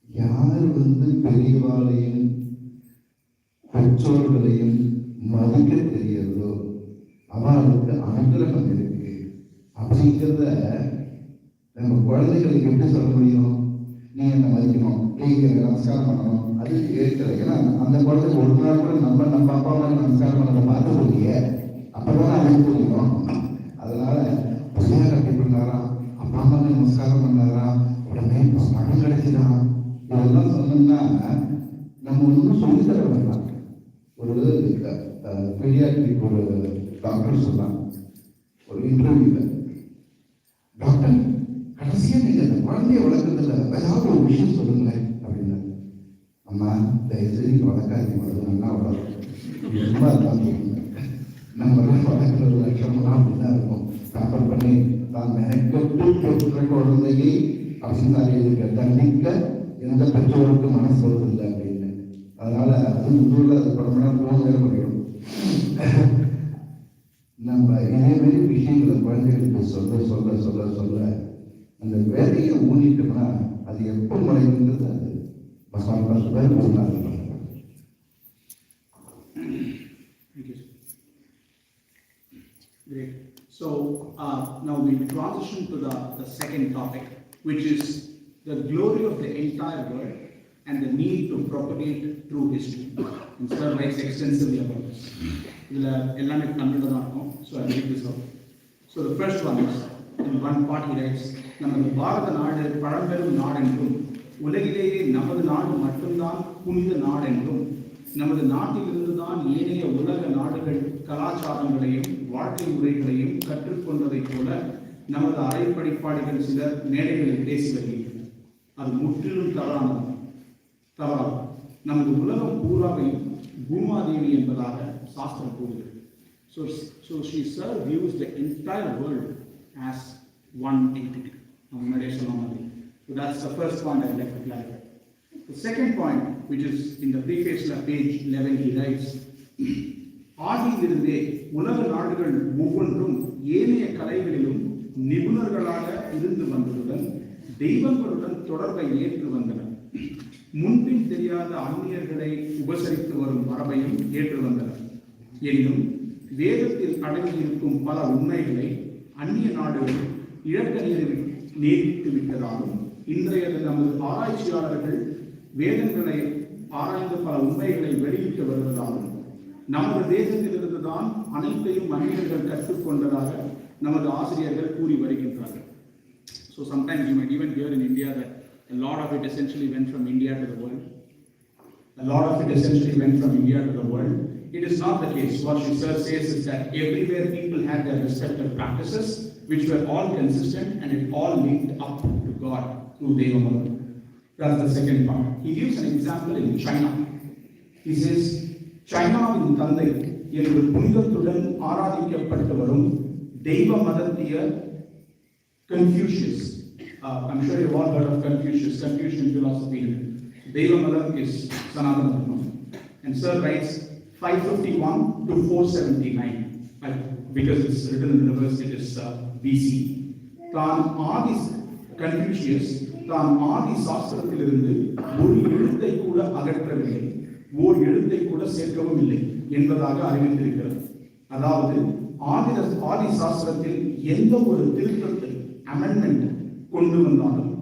யார் பெரியவாளையும் பெற்றோர்களையும் மதிக்க தெரியறதோ அவளுக்கு அனுகிரகம் இருக்கு அப்படிங்கிறத நம்ம குழந்தைகளுக்கு எப்படி சொல்ல முடியும்? நீ என்ன மதிக்கணும், நீங்க நமஸ்காரம் பண்ணணும், அது கேட்கல. ஏன்னா அந்த குழந்தை ஒரு நாள் கூட நம்ம அப்பா அம்மா நமஸ்காரம் பண்ணதை பார்த்து போலியே, அப்பதான் அது தெரியும். அதனால பிள்ளையார் அப்படி பண்ணாரா, அப்பா அம்மா நமஸ்காரம் பண்ணாரா, உடனே பணம் கிடைச்சிதான், இதெல்லாம் சொன்னோம்னா நம்ம ஒன்றும் சொல்லி தர வேண்டாம். ஒரு பீடியாட்ரிக் ஒரு டாக்டர் சொன்னாங்க ஒரு இன்டர்வியூல, டாக்டர் கடைசியா நீங்க அந்த குழந்தைய வளர்க்கறதுல ஏதாவது ஒரு விஷயம் சொல்லுங்களேன் அப்படின்னு. அம்மா தயவுசெய்து வளர்க்காதீங்க, அது நல்லா வளரும், ரொம்ப அதான் சொல்லுங்க. நம்ம வளர்க்குற லட்சம்லாம் அப்படிதான் இருக்கும். பேப்பர் பண்ணி தான் மெனக்கெட்டு பெற்ற குழந்தையை அப்படின்னு தண்டிக்க எந்த பெற்றோருக்கும் மனசு வருதில்லை அப்படின்னு. அதனால அது உள்ளூர்ல அது படம்னா போக வேற முடியும். நம்ம இதேமாரி விஷயங்களை குழந்தைகளுக்கு சொல்ல சொல்ல சொல்ல சொல்ல அந்த வேலையை ஊனிட்டோம்னா அது எப்போ முறைங்கிறது அது பசங்க பேர் போனாங்க. Great. So now we transition to the second topic, which is the glory of the entire world and the need to propagate through history. And Sir writes extensively about this. So I read this out. So the first one is, in one part he writes, நமது பாரத நாடு பழம்பெரும் நாடென்றும் உலகிலேயே நமது நாடு மட்டும்தான் புனித நாடென்றும் நமது நாட்டிலிருந்துதான் ஏனைய உலக நாடுகள் கலாச்சாரங்களையும் வாழ்க்கை முறைகளையும் கற்றுக்கொண்டதைப் போல நமது அரைப்படிப்பாடுகள் சிலர் மேடைகளில் பேசி வருகின்றனர். அது முற்றிலும் தவறானது. நமது உலகம் பூராவையும் பூமாதேவி என்பதாக சாஸ்திரம் கூறுகிறது. So she views the entire world as one entity. So that's the first point I'd like to clarify. The second point, which is in the preface of page 11, he writes, ஆதியிலிருந்தே உலக நாடுகள் ஒவ்வொன்றும் ஏனைய கலைகளிலும் நிபுணர்களாக இருந்து வந்ததுடன் தெய்வங்களுடன் தொடர்பை ஏற்று வந்தன. முன்பின் தெரியாத அந்நியர்களை உபசரித்து வரும் மரபையும் ஏற்று வந்தனர். எனினும் வேதத்தில் அடங்கியிருக்கும் பல உண்மைகளை அந்நிய நாடுகள் இழக்க நேரிட்டு விட்டதாலும் இன்றைய நமது ஆராய்ச்சியாளர்கள் வேதங்களை ஆராய்ந்த பல உண்மைகளை வெளியிட்டு வருவதாலும் நமது தேசத்திலிருந்துதான் அனைத்தையும் மனிதர்கள் கற்றுக்கொண்டதாக நமது ஆசிரியர்கள் கூறி வருகின்றார்கள். So sometimes you might even hear in India that a lot of it essentially went from India to the world. It is not the case. What research says is that everywhere people had their respective practices, which were all consistent and it all linked up to God through Devamala. That's the second part. He gives an example in China. He says, சைனாவின் தந்தை என்று புனிதத்துடன் ஆராதிக்கப்பட்டு வரும் தெய்வ மதத்திய Confucius. I'm sure you've all heard of Confucian philosophy. Deva Madam is Sanatana Dharma. And Sir writes 551 to 479, because it's written in reverse, it is BC. Confucius தான் ஆதி சாஸ்திரத்திலிருந்து ஒரு எழுத்தை கூட அகற்றவில்லை, ஓர் எழுத்தை கூட சேர்க்கவும் இல்லை என்பதாக அறிவித்திருக்கிறது. அதாவது ஆதி சாஸ்திரத்தில் எந்த ஒரு திருத்தத்தை அமெண்ட்மெண்ட் கொண்டு வந்தாலும்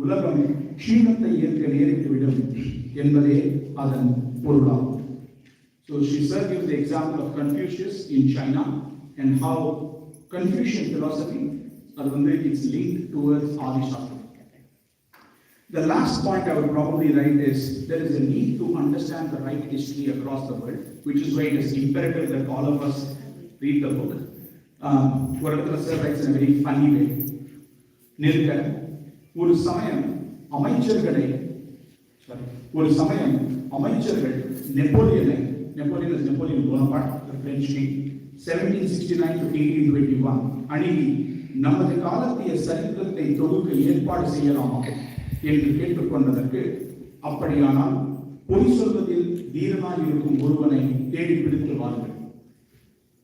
உலகம் க்ஷீணத்தை ஏற்க நேரிட்டுவிடும் என்பதே அதன் பொருளாகும். So she gives the example of Confucius in China and how Confucian philosophy is linked towards Adi Shastra. The last point I would probably write is there is a need to understand the right history across the world, which is why it is imperative that all of us read the book. Puranam Sir writes in a very funny way. ஒரு சமயம் அமைச்சர்கள் Napoleon Bonaparte, the French king, 1769 to 1821 அணுகி நமது காலத்திய சரித்திரத்தை தொகுக்க ஏற்பாடு செய்யலாமா என்று கேட்டுக்கொண்டதற்கு, அப்படியானால் பொய் சொல்வதில் தீரனாக இருக்கும் ஒருவனை தேடி பிடித்து வாருங்கள்.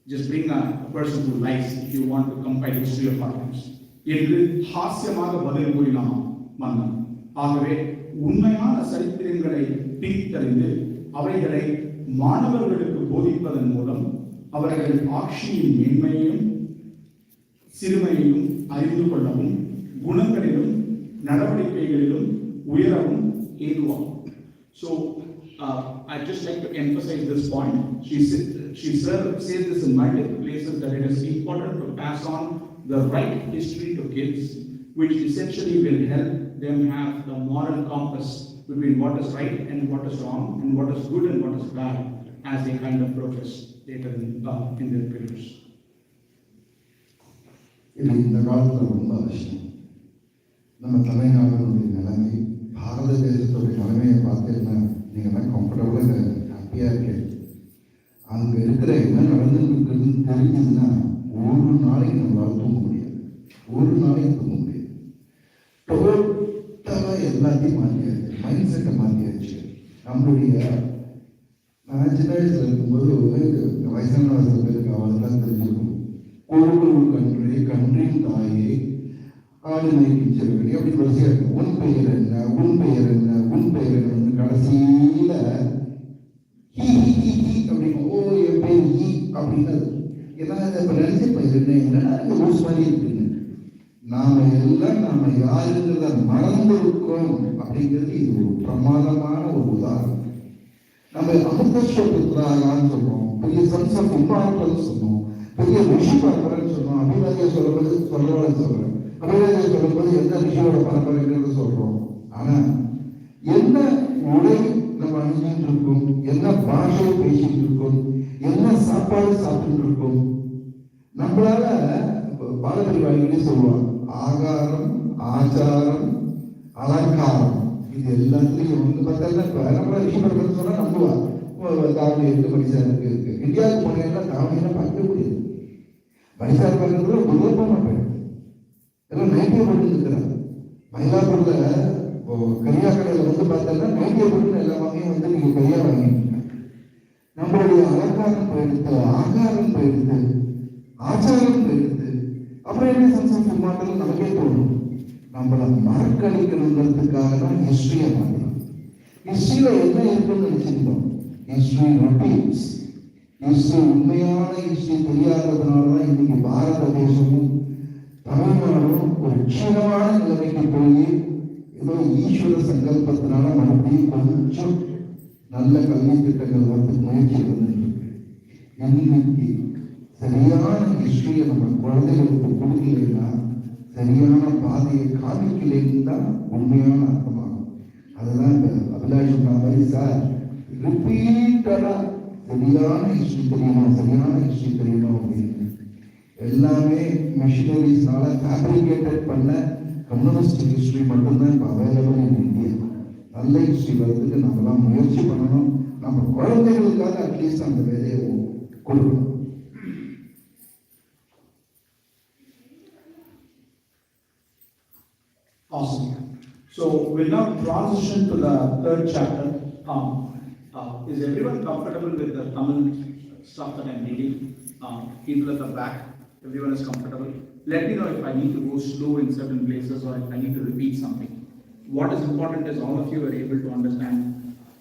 Just bring a person who lies if you want to compile history of our times. என்று ஹாஸ்யமாக பதில் கூறினான் மன்னன். ஆகவே உண்மையான சரித்திரங்களை பிரித்தறிந்து அவைகளை மாணவர்களுக்கு போதிப்பதன் மூலம் அவர்கள் ஆட்சியின் மேன்மையையும் சிறுமையையும் அறிந்து கொள்ளவும் குணங்களிலும் நடவடிக்கைகளிலும் உயரவும் ஏதுவாகும். So I'd just like to emphasize this point. She says this in multiple places that it is important to pass on the right history to kids, which essentially will help them have the moral compass between what is right and what is wrong, and what is good and what is bad, as they kind of progress later in their careers. இது இந்த காலத்தில் ரொம்ப அவசியம். நம்ம தமிழ்நாடுடைய நிலைமை, பாரத தேசத்துடைய நிலைமையை பார்த்தீங்கன்னா நீங்கள்லாம் கம்ஃபர்டபுளாக ஹாப்பியாக இருக்கேன். அங்கே இருக்கிற என்ன நடந்துருக்குன்னு தெரிஞ்சதுன்னா ஒரு நாளைக்கு நம்மளால் தூங்க முடியாது, ஒரு நாளைக்கு தூங்க முடியாது. டோட்டலாக எல்லாத்தையும் மாற்றியாச்சு, மைண்ட் செட்டை மாற்றியாச்சு. நம்மளுடைய நான் சின்ன வயசில் இருக்கும்போது வயசான வயசில் பேருக்கு அவளுக்கு தெரிஞ்சிருக்கும். ஒரு கன்றின் தாயே ஆடு மேய்க்கும் செல்வனி அப்படி வரிசையாக இருக்கும். உன் பெயர் என்ன, உன் பெயர் என்ன, உன் பெயர் என்ன, கடைசியில் அப்படின்னு ஓ என் பேர் ஈ அப்படின்னு. ஏன்னா இப்போ நினைச்ச பயிர் என்னன்னா ரூல்ஸ் மாதிரி இருக்குன்னு நாம எல்லாம் நாம யாருங்கிறத மறந்துருக்கோம் அப்படிங்கிறது இது ஒரு பிரமாதமான ஒரு உதாரணம். நம்ம அமிர்தஸ்வரத்துறாங்கன்னு சொல்றோம், பெரிய சன்ஸ் ஆஃப் இம்பார்ட்டன்ஸ் சொன்னோம், பெரிய ரிஷி பரம்பரைன்னு சொன்னோம். அபிவாதியை சொல்லும்போது சொல்றவங்க சொல்றேன், அபிவாதியை சொல்லும்போது எந்த ரிஷியோட பரம்பரைங்கிறது சொல்றோம். ஆனா என்ன உடை நம்ம அணிஞ்சிட்டு இருக்கோம், என்ன பாஷையை பேசிட்டு இருக்கோம், என்ன சாப்பாடு சாப்பிட்டு இருக்கோம். நம்மளால பாரம்பரிய சொல்லுவாங்க ஆகாரம், ஆச்சாரம், அலங்காரம், இது எல்லாத்துலையும் வந்து பார்த்தா நம்மள ரிஷி பரம்பரை சொன்னா நம்புவாங்க. தாவணி இருக்கு, மணிசார் இருக்கு. இந்தியாவுக்கு போனீங்கன்னா தாவணியெல்லாம் பார்க்க முடியாது. மணிசார் பார்க்கறதுல குருவப்ப மாட்டேன், எல்லாம் நைட்டியை போட்டு இருக்கிறாங்க. மயிலாப்பூர்ல கரியா கடையில் வந்து பார்த்தோம்னா நைட்டியை போட்டு எல்லாமே வந்து நீங்க கையா வாங்கிட்டு நம்மளுடைய அலங்காரம் போயிடுத்து, ஆகாரம் போயிடுது, ஆச்சாரம் போயிடுது. அப்புறம் என்ன சம்சம் மாட்டலும் நமக்கே தோணும். நம்மளை மறக்கடிக்கணுங்கிறதுக்காக தான் ஹிஸ்டரியை மாற்றணும். ஹிஸ்டரியில என்ன இருக்குன்னு நினைச்சிருந்தோம், ஹிஸ்டரி ரொட்டீன்ஸ். ஹிஸ்டரி உண்மையான ஹிஸ்டரி தெரியாததுனாலதான் இன்னைக்கு பாரத தேசமும் தமிழ்நாடும் ஒரு க்ஷீணமான நிலைமைக்கு போய் ஏதோ ஈஸ்வர சங்கல்பத்தினால மறுபடியும் கொஞ்சம் நல்ல கல்வி திட்டங்கள் வந்து முயற்சி வந்துருக்கு. இன்னைக்கு சரியான ஹிஸ்டரியை நம்ம குழந்தைகளுக்கு கொடுக்கலைன்னா, சரியான பாதையை காமிக்கலைன்னு தான் உண்மையான அர்த்தமாகும். அதுதான் இந்த அபிலாஷ் மாதிரி சார் ரிப்பீட்டடா சரியான ஹிஸ்டரி தெரியணும், சரியான ஹிஸ்டரி தெரியணும் அப்படின்னு எல்லாமே மிஷினரிஸ்னால ஃபேப்ரிகேட்டட் பண்ண கம்யூனிஸ்ட் ஹிஸ்டரி மட்டும்தான் இப்போ அவைலபிள் இன் இந்தியா. நல்ல ஹிஸ்டரி வர்றதுக்கு நம்மளாம் முயற்சி பண்ணணும். நம்ம குழந்தைகளுக்காக அட்லீஸ்ட் அந்த வேலையை கொடுக்கணும். Awesome. So we'll now transition to the third chapter. Is everyone comfortable with the Tamil stuff that I'm reading? People at the back, everyone is comfortable? Let me know if I need to go slow in certain places or if I need to repeat something. What is important is all of you are able to understand.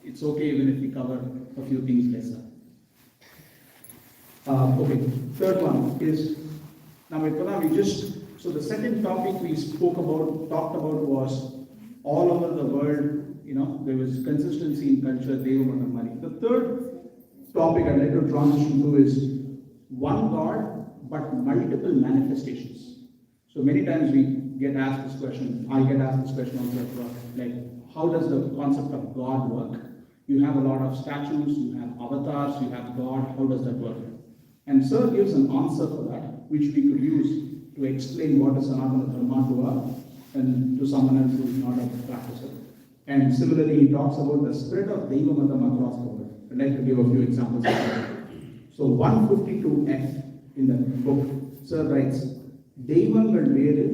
It's okay even if we cover a few things lesser. Okay, third one is, now we just, so the second topic we talked about was all over the world, there was consistency in culture, Devamadamari. The third topic I'd like to transition to is one God, but multiple manifestations. So many times we get asked this question, I get asked this question also at work, like how does the concept of God work? You have a lot of statues, you have avatars, you have God, how does that work? And Sir gives an answer for that, which we could use to explain what is Sanatana Dharma to us and to someone else who is not a practicer. And similarly, he talks about the spread of Devamadam across the world. I'd like to give a few examples of that. So 152F in the book, Sir writes, தெய்வங்கள் வேறு,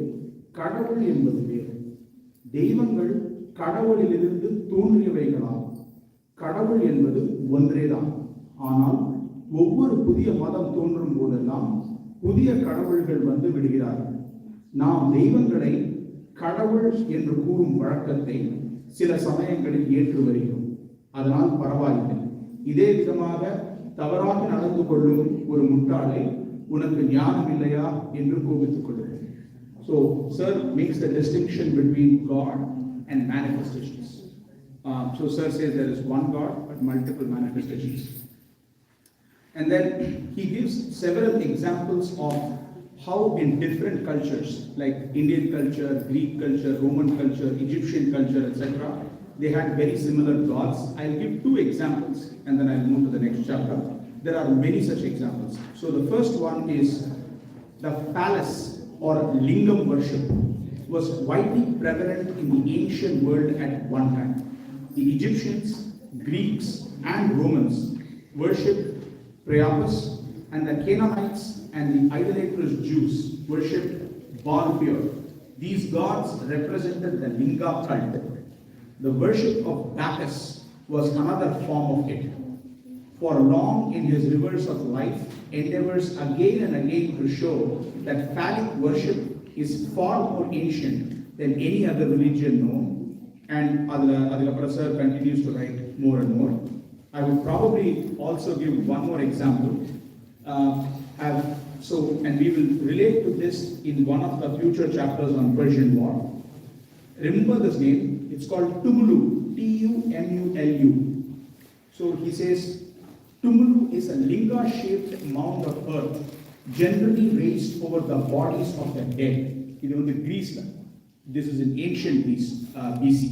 கடவுள் என்பது வேறு. தெய்வங்கள் கடவுளிலிருந்து தோன்றியவைகளாகும். கடவுள் என்பது ஒன்றேதான். ஆனால் ஒவ்வொரு புதிய மதம் தோன்றும் போதெல்லாம் புதிய கடவுள்கள் வந்து விடுகிறார்கள். நாம் தெய்வங்களை கடவுள் என்று கூறும் வழக்கத்தை சில சமயங்களில் ஏற்று வருகிறோம். அதனால் பரவாயில்லை. இதே விதமாக தவறாக நடந்து கொள்ளும் ஒரு முட்டாளை உனக்கு ஞானம் இல்லையா என்று கோபித்துக் கொள்கிறேன். So, Sir makes the distinction between God and manifestations. So, Sir says there is one God but multiple manifestations. And then he gives several examples of how in different cultures like Indian culture, Greek culture, Roman culture, Egyptian culture, etc., they had very similar gods. I'll give two examples and then I'll move to the next chapter. There are many such examples. So the first one is the palace or lingam worship was widely prevalent in the ancient world at one time. The Egyptians, Greeks, and Romans worshipped Periyava, and the Canaanites and the idolatrous Jews worshipped Baal Peor. These gods represented the Linga cult. The worship of Bacchus was another form of it. For long in his rivers of life, endeavors again and again to show that phallic worship is far more ancient than any other religion known. And Adhikapara Sir continues to write more and more. I would probably also give one more example. And we will relate to this in one of the future chapters on Persian War. Remember this name, it's called Tumulu, Tumulu. So he says, Tumulu is a linga-shaped mound of earth, generally raised over the bodies of the dead. This is in ancient Greece, BC.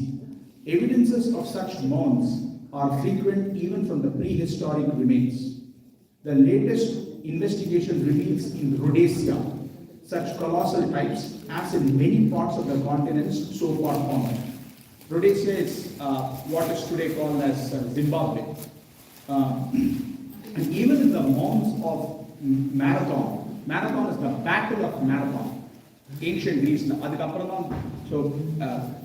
Evidences of such mounds are frequent even from the prehistoric remains. The latest investigation reveals in Rhodesia such colossal types as in many parts of the continents so far found. Rhodesia is what is today called as Zimbabwe. And even in the mounds of Marathon is the Battle of Marathon, ancient Greece. So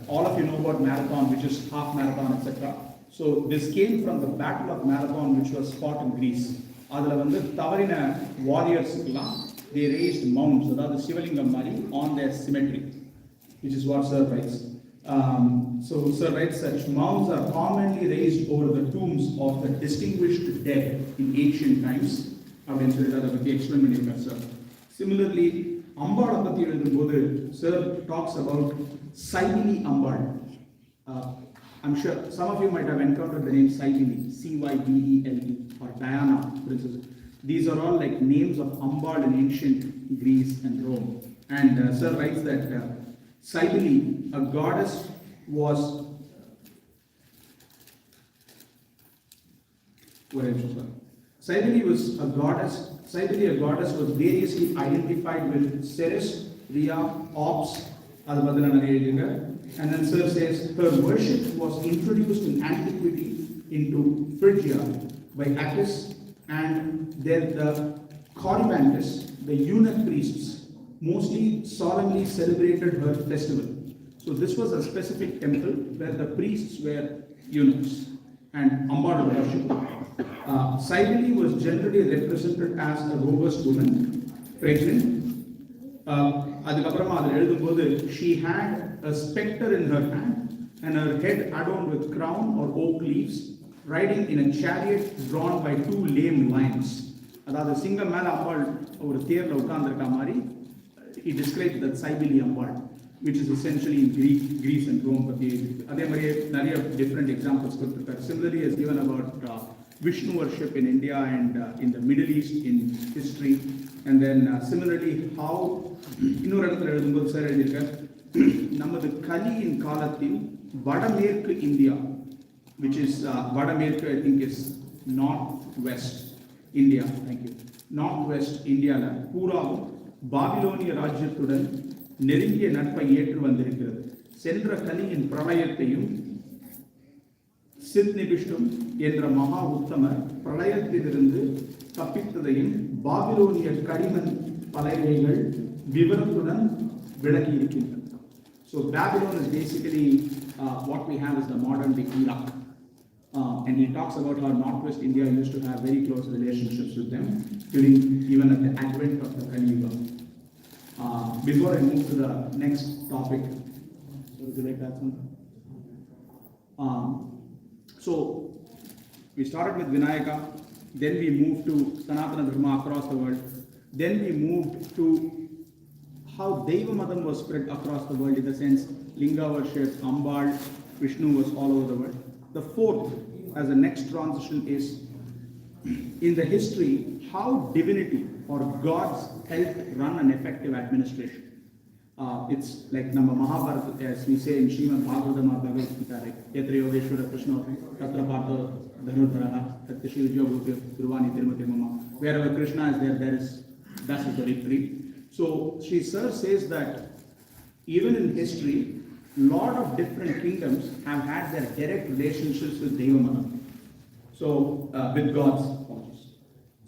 all of you know about Marathon, which is half marathon, etc. So this came from the Battle of Marathon, which was fought in Greece. Tavarina warriors, they raised mounds, that is Sivalingam Mari, on their cemetery, which is what Sir writes. So Sir writes, such mounds are commonly raised over the tombs of the distinguished dead in ancient times. Similarly, Ambal Sir talks about Saibili Ambal. I'm sure some of you might have encountered the name Cybele, Cybele, or Diana, princess. These are all like names of Ambal in ancient Greece and Rome. And Sir writes that Cybele, a goddess, was Cybele a goddess was variously identified with Ceres, Rhea, Ops, and then Sir says her worship was introduced in antiquity into Phrygia by Attis, and then the Corybantes, the eunuch priests, mostly solemnly celebrated her festival. So this was a specific temple where the priests were eunuchs and Ambal worship. Cybele was generally represented as a robust woman, pregnant. She had a spectre in her hand and her head adorned with crown or oak leaves, riding in a chariot drawn by two lame lions. He describes that Cybele Ambal, which is essentially in Greece and Rome. Different examples. Similarly, is given about Vishnu worship in India and in the Middle East in history. And then similarly, how Namadu Kali in Kalatil, Vadamerku India, which is Vadamerku, I think is northwest India. Thank you. Northwest India, Pura Babylonia Rajyatudan, நெருங்கிய நட்பை ஏற்று வந்திருக்கிறது. சென்ற கலியின் பிரளயத்தையும் சித்நிபிஷ்டும் என்ற மகா உத்தமர் பிரளயத்திலிருந்து தப்பித்ததையும் பாபிலோனிய களிமண் பலகைகள் விவரத்துடன் விளக்கி இருக்கின்றன. So Babylon is basically what we have is the modern day Iraq. And he talks about how Northwest India used to have very close relationships with them during even at the advent of the Kali Yuga. Before I move to the next topic, would you like to add something? So we started with Vinayaka, then we moved to Sanatana Dharma across the world, then we moved to how Deva Madam was spread across the world, in the sense Linga worship, Ambal, Vishnu was all over the world. The fourth, as the next transition, is in the history how divinity or gods helped run an effective administration. It's like Nama Mahabharata, as we say in Sivan Bhagavatam or Bhagavad Gita, right? Yatra Yogeshwara Krishna, Tatra Partha Dhanurdharaha, Tatra Shivajya Bhutya, Durvani Tirumati Mama. Wherever Krishna is there, that is the victory. So Sri Sir says that even in history, lot of different kingdoms have had their direct relationships with Deva Madam. So, with gods.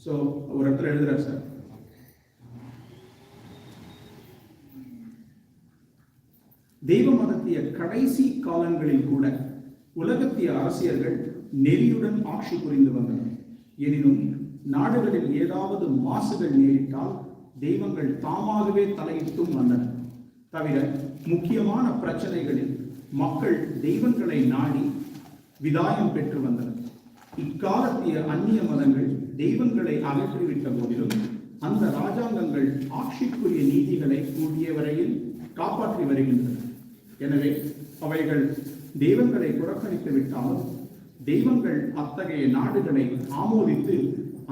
So, ஒரு இடத்துல எழுதுறார் sir, தெய்வ மதத்திய கடைசி காலங்களில் கூட உலகத்திய அரசியர்கள் நெறியுடன் ஆட்சி புரிந்து வந்தனர். எனினும் நாடுகளில் ஏதாவது மாசுகள் நேரிட்டால் தெய்வங்கள் தாமாகவே தலையிட்டும் வந்தன. தவிர முக்கியமான பிரச்சனைகளில் மக்கள் தெய்வங்களை நாடி விதாயம் பெற்று வந்தனர். இக்காலத்திய அந்நிய மதங்கள் தெய்வங்களை அகற்றிவிட்ட போதிலும் அந்த ராஜாங்கங்கள் ஆட்சிக்குரிய நீதிகளை கூடிய வரையில் காப்பாற்றி வருகின்றன. எனவே அவைகள் தெய்வங்களை புறக்கணித்து விட்டாலும் தெய்வங்கள் அத்தகைய நாடுகளை ஆமோதித்து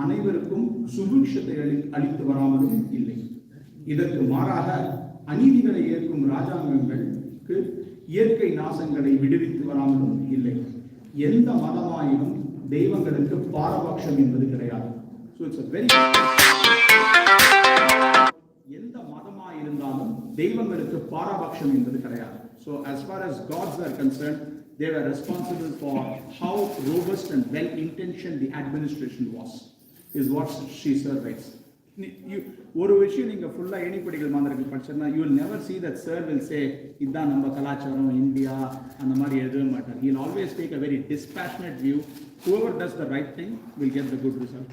அனைவருக்கும் சுபிக்ஷத்தை அளித்து வராமலும் இல்லை. இதற்கு மாறாக அநீதிகளை ஏற்கும் ராஜாங்கங்களுக்கு இயற்கை நாசங்களை விடுவித்து வராமலும் இல்லை. எந்த மதமாயினும் தெய்வங்களுக்கு பாரபட்சம் என்பது கிடையாது. So it's a very எந்த மதமாயிருந்தாலும் தெய்வங்களுக்கு பாரபட்சம் என்பது கிடையாது. So as far as gods are concerned, they were responsible for how robust and well intentioned the administration was, is what Sri Sir writes. ஒரு விஷயம் நீங்க ஃபுல்லா ஏணிப்படிகள் மாதிரி படிச்சா you will never see that Sir will say இதான் நம்ம கலாச்சாரம் India அந்த மாதிரி எழுதவே மாட்டார். He will always take a very dispassionate view. Whoever does the right thing will get the good result.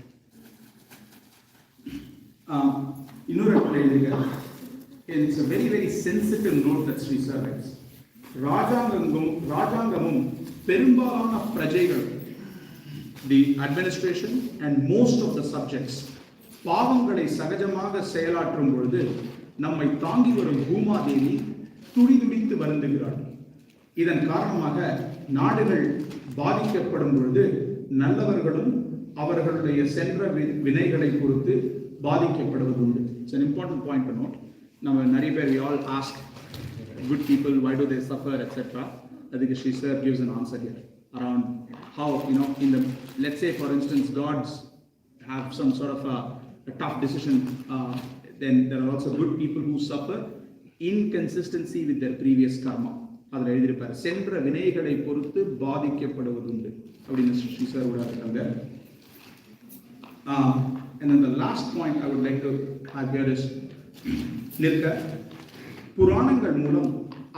இன்னொரு இடத்துல எழுதுங்க, it's a very very sensitive note that Sri Sir writes. ராஜாங்கமும் பெரும்பாலான பிரஜைகள், the administration and most of the subjects, பாவங்களை சகஜமாக செயலாற்றும் பொழுது நம்மை தாங்கி வரும் பூமாதேவி துடிதுடித்து வருந்துகிறாள். இதன் காரணமாக நாடுகள் பாதிக்கப்படும் பொழுது நல்லவர்களும் அவர்களுடைய சென்ற வினைகளை பொறுத்து பாதிக்கப்படுவது உண்டு. It's an important point to note. நம்ம நிறைய பேர் we all ask good people why do they suffer etc. I think Sri Sir gives an answer here around how, in the, let's say for instance gods have some sort of a tough decision, then there are also good people who suffer inconsistency with their previous karma. அதில் எழுதியிருப்பார், சென்ற வினைகளை பொறுத்து பாதிக்கப்படுவது உண்டு அப்படின்னு Sri Sir இருக்காங்க. And then the last point I would like to have here is நிற்க புராணங்கள் மூலம்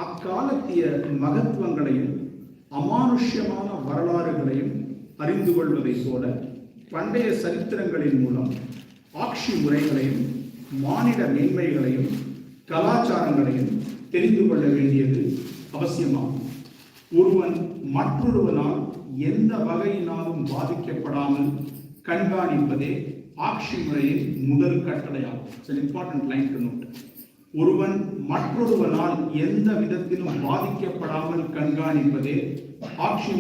அக்காலத்திய மகத்துவங்களையும் அமானுஷ்யமான வரலாறுகளையும் அறிந்து கொள்வதை போல பண்டைய சரித்திரங்களின் மூலம் ஆட்சி முறைகளையும் மானிட மேன்மைகளையும் கலாச்சாரங்களையும் தெரிந்து கொள்ள வேண்டியது அவசியமாகும். ஒருவன் மற்றொருவனால் எந்த வகையினாலும் பாதிக்கப்படாமல் கண்காணிப்பதே ஆட்சி முறையின் முதல் கட்டளையாகும். It's an important line to note. ஒருவன் மற்றொருவனால் எந்த விதத்திலும் பாதிக்கப்படாமல் கண்காணிப்பதே ஆட்சி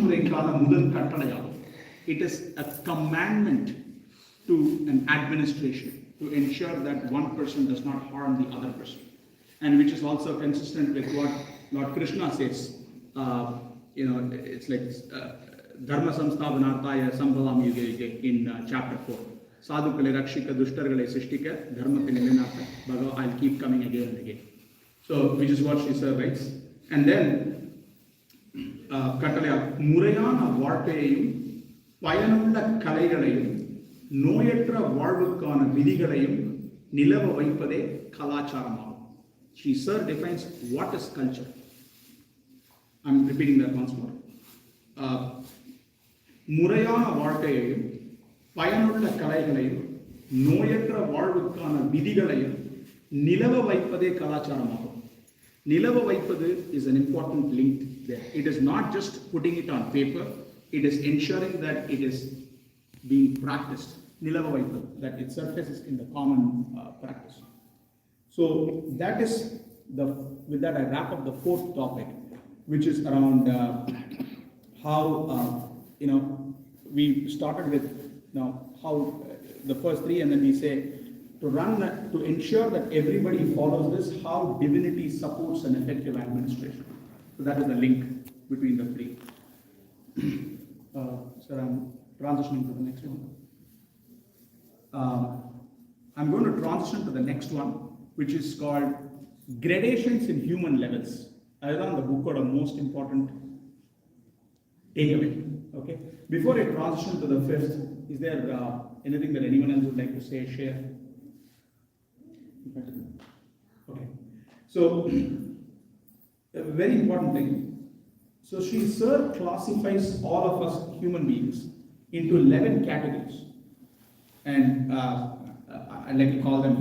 முறைக்கான முதல் கட்டளையாகும். It is a commandment to an administration to ensure that one person does not harm the other person, and which is also consistent with what Lord Krishna says. It's like Dharma Samsthavanarthaya Sambhavam Yuge Yuge in chapter 4. Sadhukale Rakshika Dushtargale Sishtika Dharmathile Nilenatha Bhagava, I'll keep coming again and again. So, which is what Sri Sir writes. And then Katalaya Murayana Varpayayum Payanunda Kalaigalayum நோயற்ற வாழ்வுக்கான விதிகளையும் நிலவ வைப்பதே கலாச்சாரமாகும். Sri Sir defines what is culture. I'm repeating that once more. முறையான வாழ்க்கையையும் பயனுள்ள கலைகளையும் நோயற்ற வாழ்வுக்கான விதிகளையும் நிலவ வைப்பதே கலாச்சாரமாகும். நிலவ வைப்பது is an important link there. It is not just putting it on paper, it is ensuring that it is being practiced. Nilava Vaipadu, that it surfaces in the common practice. So that is with that I wrap up the fourth topic, which is around how we started with how the first three, and then we say to ensure that everybody follows this, how divinity supports an effective administration. So that is the link between the three. So I'm transitioning to the next one. I'm going to transition to the next one, which is called gradations in human levels. I run the book the most important takeaway. Okay. Before I transition to the fifth, is there anything that anyone else would like to say, share? Okay. So a very important thing. So SAR classifies all of us human beings into 11 categories. And I like to call them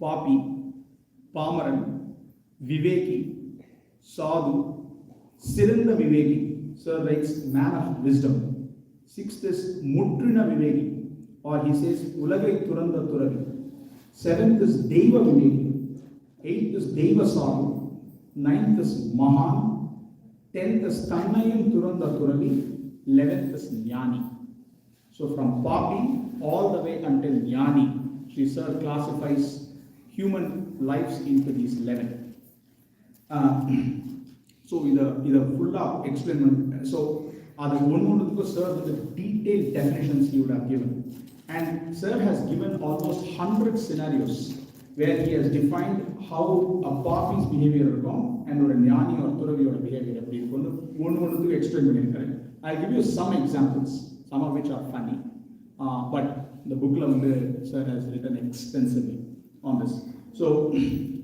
Papi, Pamaran, Viveki, Sadhu, Siranda Viveki. Sir writes man of wisdom. Sixth is Mutrina Viveki, or he says Ulagai Turanda Turavi. Seventh is Deva Viveki. Eighth is Deva Sadhu. Ninth is Mahan. 10th is Tannayam Turanda Turavi. 11th is Jnani. So from Papi all the way until Jnani, Sri Sir classifies human lives into these 11. So either full of experiment. So one Sir with the detailed definitions he would have given. And Sir has given almost 100 scenarios where he has defined how a Papi's behavior and or a Jnani or Turavi behavior. One experiment. I'll give you some examples, some of which are funny. But the book Sir has written extensively on this. So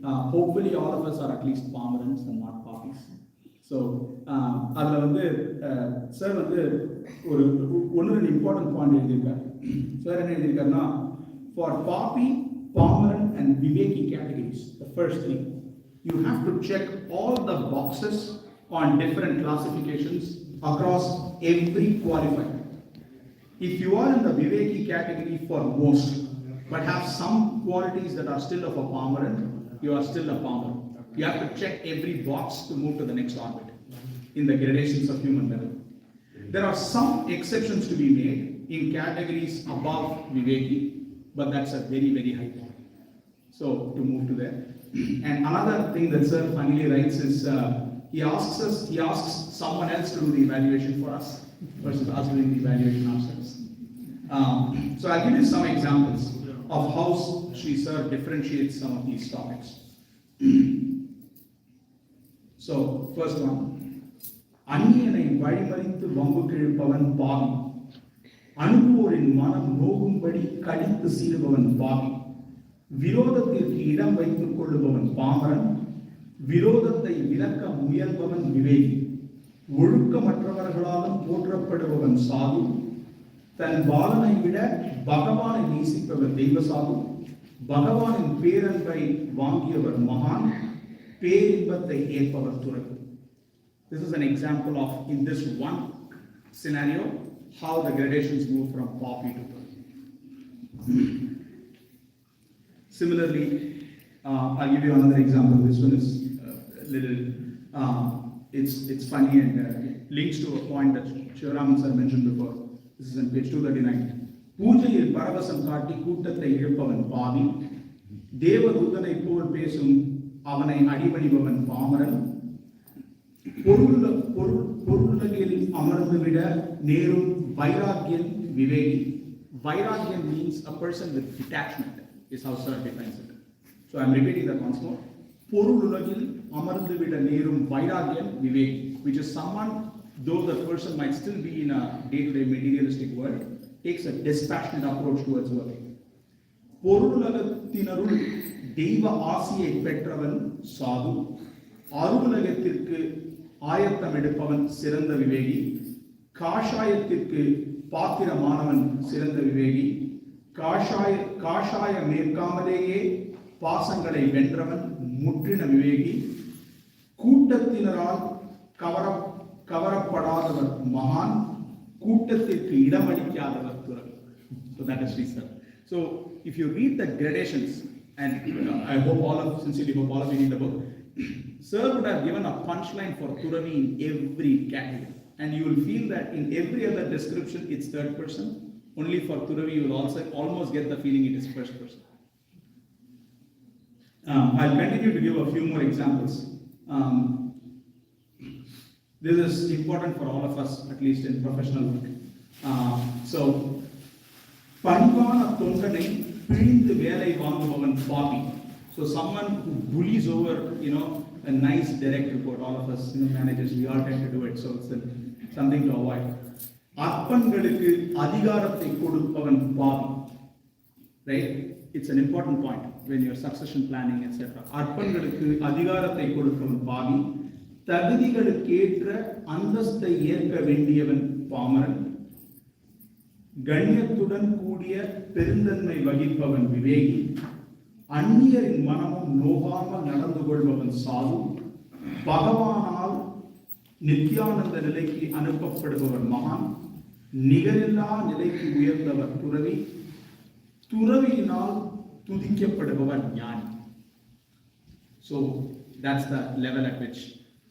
hopefully all of us are at least Pomerans and not Papis. So Sir one important point Sir for Papi, Pomeran and Viveki categories, the first three, you have to check all the boxes on different classifications across every qualifier. If you are in the Viveki category for most, but have some qualities that are still of a Pomeran, you are still a Pomeran. You have to check every box to move to the next orbit in the gradations of human level. There are some exceptions to be made in categories above Viveki, but that's a very, very high point. So to move to there. And another thing that Sir finally writes is he asks someone else to do the evaluation for us versus us doing the evaluation ourselves. So I'll give you some examples of how Sri Sir differentiates some of these topics. So first one, Anniyanai vazhimarithu vambu kilpavan Pavi, anuporin manam nogumbadi kadithu siiruvavan Pavi, virodhathirku idam vaittu kolluvavan Pamaran, விரோதத்தை விலக்க முயல்பவன் விவேகி, ஒழுக்கமற்றவர்களாலும் போற்றப்படுபவன் சாது, தன் பாலனை விட பகவானை நேசிப்பவர் தெய்வ சாது, பகவானின் பேரன்பை வாங்கியவர் மகான், பேரின்பத்தை ஏற்பவர் துறவி. This is an example of, in this one scenario, how the gradations move from Papi to Turavi. Similarly, I'll give you another example. This one is little, it's funny and links to a point that Sivaraman sir mentioned before. This is on page 239. பூஜையில் பரவசம் காட்டி கூட்டத்தை இழுப்பவன் பாவி, தேவதூதனை போல் பேசும் அவனை அடிபணிபவன் பாமரன், பொருளுலகில் அமர்ந்து விட நேரும் வைராக்கியன் விவேகி. Vairagyan means a person with detachment, is how Sir defines it. So I'm repeating that once more. Porululagil amarthu vida nerum vairagyan viveki, which is someone, though the person might still be in a day-to-day materialistic world, takes a dispassionate approach towards working. Porululagathinarul deiva aasiyai petravan sadhu, arulagathirku ஆயத்தம் எடுப்பவன் சிறந்த விவேகி, காஷாயத்திற்கு பாத்திரமானவன் சிறந்த விவேகி, காஷாய மேற்காமலேயே பாசங்களை வென்றவன் முற்றின விவேகி. கூட்டத்தினரால் கவரப்படாதவர் மகான், கூட்டத்திற்கு இடமளிக்காதவர் துறவி. So that is Sri Sir. So if you read the gradations, and I hope sincerely hope all of you read the book, Sir would have given a punchline for Turavi in every category, and you will feel that in every other description it's third person. Only for Turavi you will also almost get the feeling it is first person. I'll continue to give a few more examples. This is important for all of us, at least in professional work. So, பணிவான தொண்டனை பிழிந்து வேலை வாங்குபவன் Bobby. So someone who bullies over, a nice direct report. All of us, managers, we all tend to do it. So it's something to avoid. அற்பங்களுக்கு அதிகாரத்தை கொடுப்பவன் Bobby. Right? It's an important point when you're succession planning, etc. அற்பங்களுக்கு அதிகாரத்தை கொடுப்பவன் Bobby. தகுதிகளுக்கேற்ற அந்தஸ்தை ஏற்க வேண்டியவன் பாமரன். கண்ணியத்துடன் கூடிய பெருந்தன்மை வகிப்பவன் விவேகி. அந்நியரின் மனமும் நோகாமல் நடந்து கொள்பவன் சாது. பகவானால் நித்யானந்த நிலைக்கு அனுப்பப்படுபவர் மகான். நிகரில்லா நிலைக்கு உயர்ந்தவர் துறவி. துறவியினால் துதிக்கப்படுபவர் ஞானி. So that's the level at which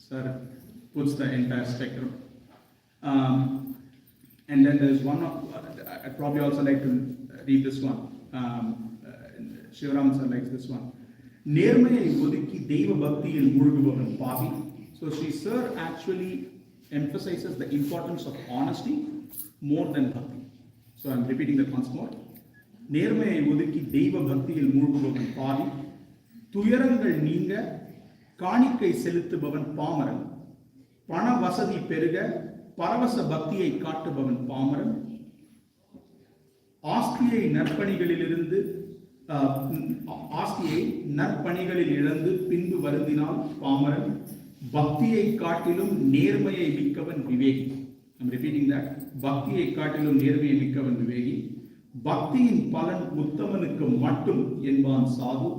Sir puts the entire spectrum. And then there's one of, I'd probably also like to read this one. Sivaraman sir likes this one. நேர்மையை ஒதுக்கி தெய்வ பக்தியில் மூழ்குபவன் பாவி. So Sri Sir actually emphasizes the importance of honesty more than bhakti. So I'm repeating that once more. நேர்மையை ஒதுக்கி தெய்வ பக்தியில் மூழ்குபவன் பாவி. துயரங்கள் நீங்க காணிக்கை செலுத்துபவன் பாமரன். பண வசதி பெருக பரவச பக்தியை காட்டுபவன் பாமரன். ஆஸ்தியை நற்பணிகளில் இழந்து பின்பு வருந்தினால் பாமரன். பக்தியை காட்டிலும் நேர்மையை மிக்கவன் விவேகி. I'm repeating that. பக்தியை காட்டிலும் நேர்மையை மிக்கவன் விவேகி. பக்தியின் பலன் உத்தமனுக்கு மட்டும் என்பான் சாது.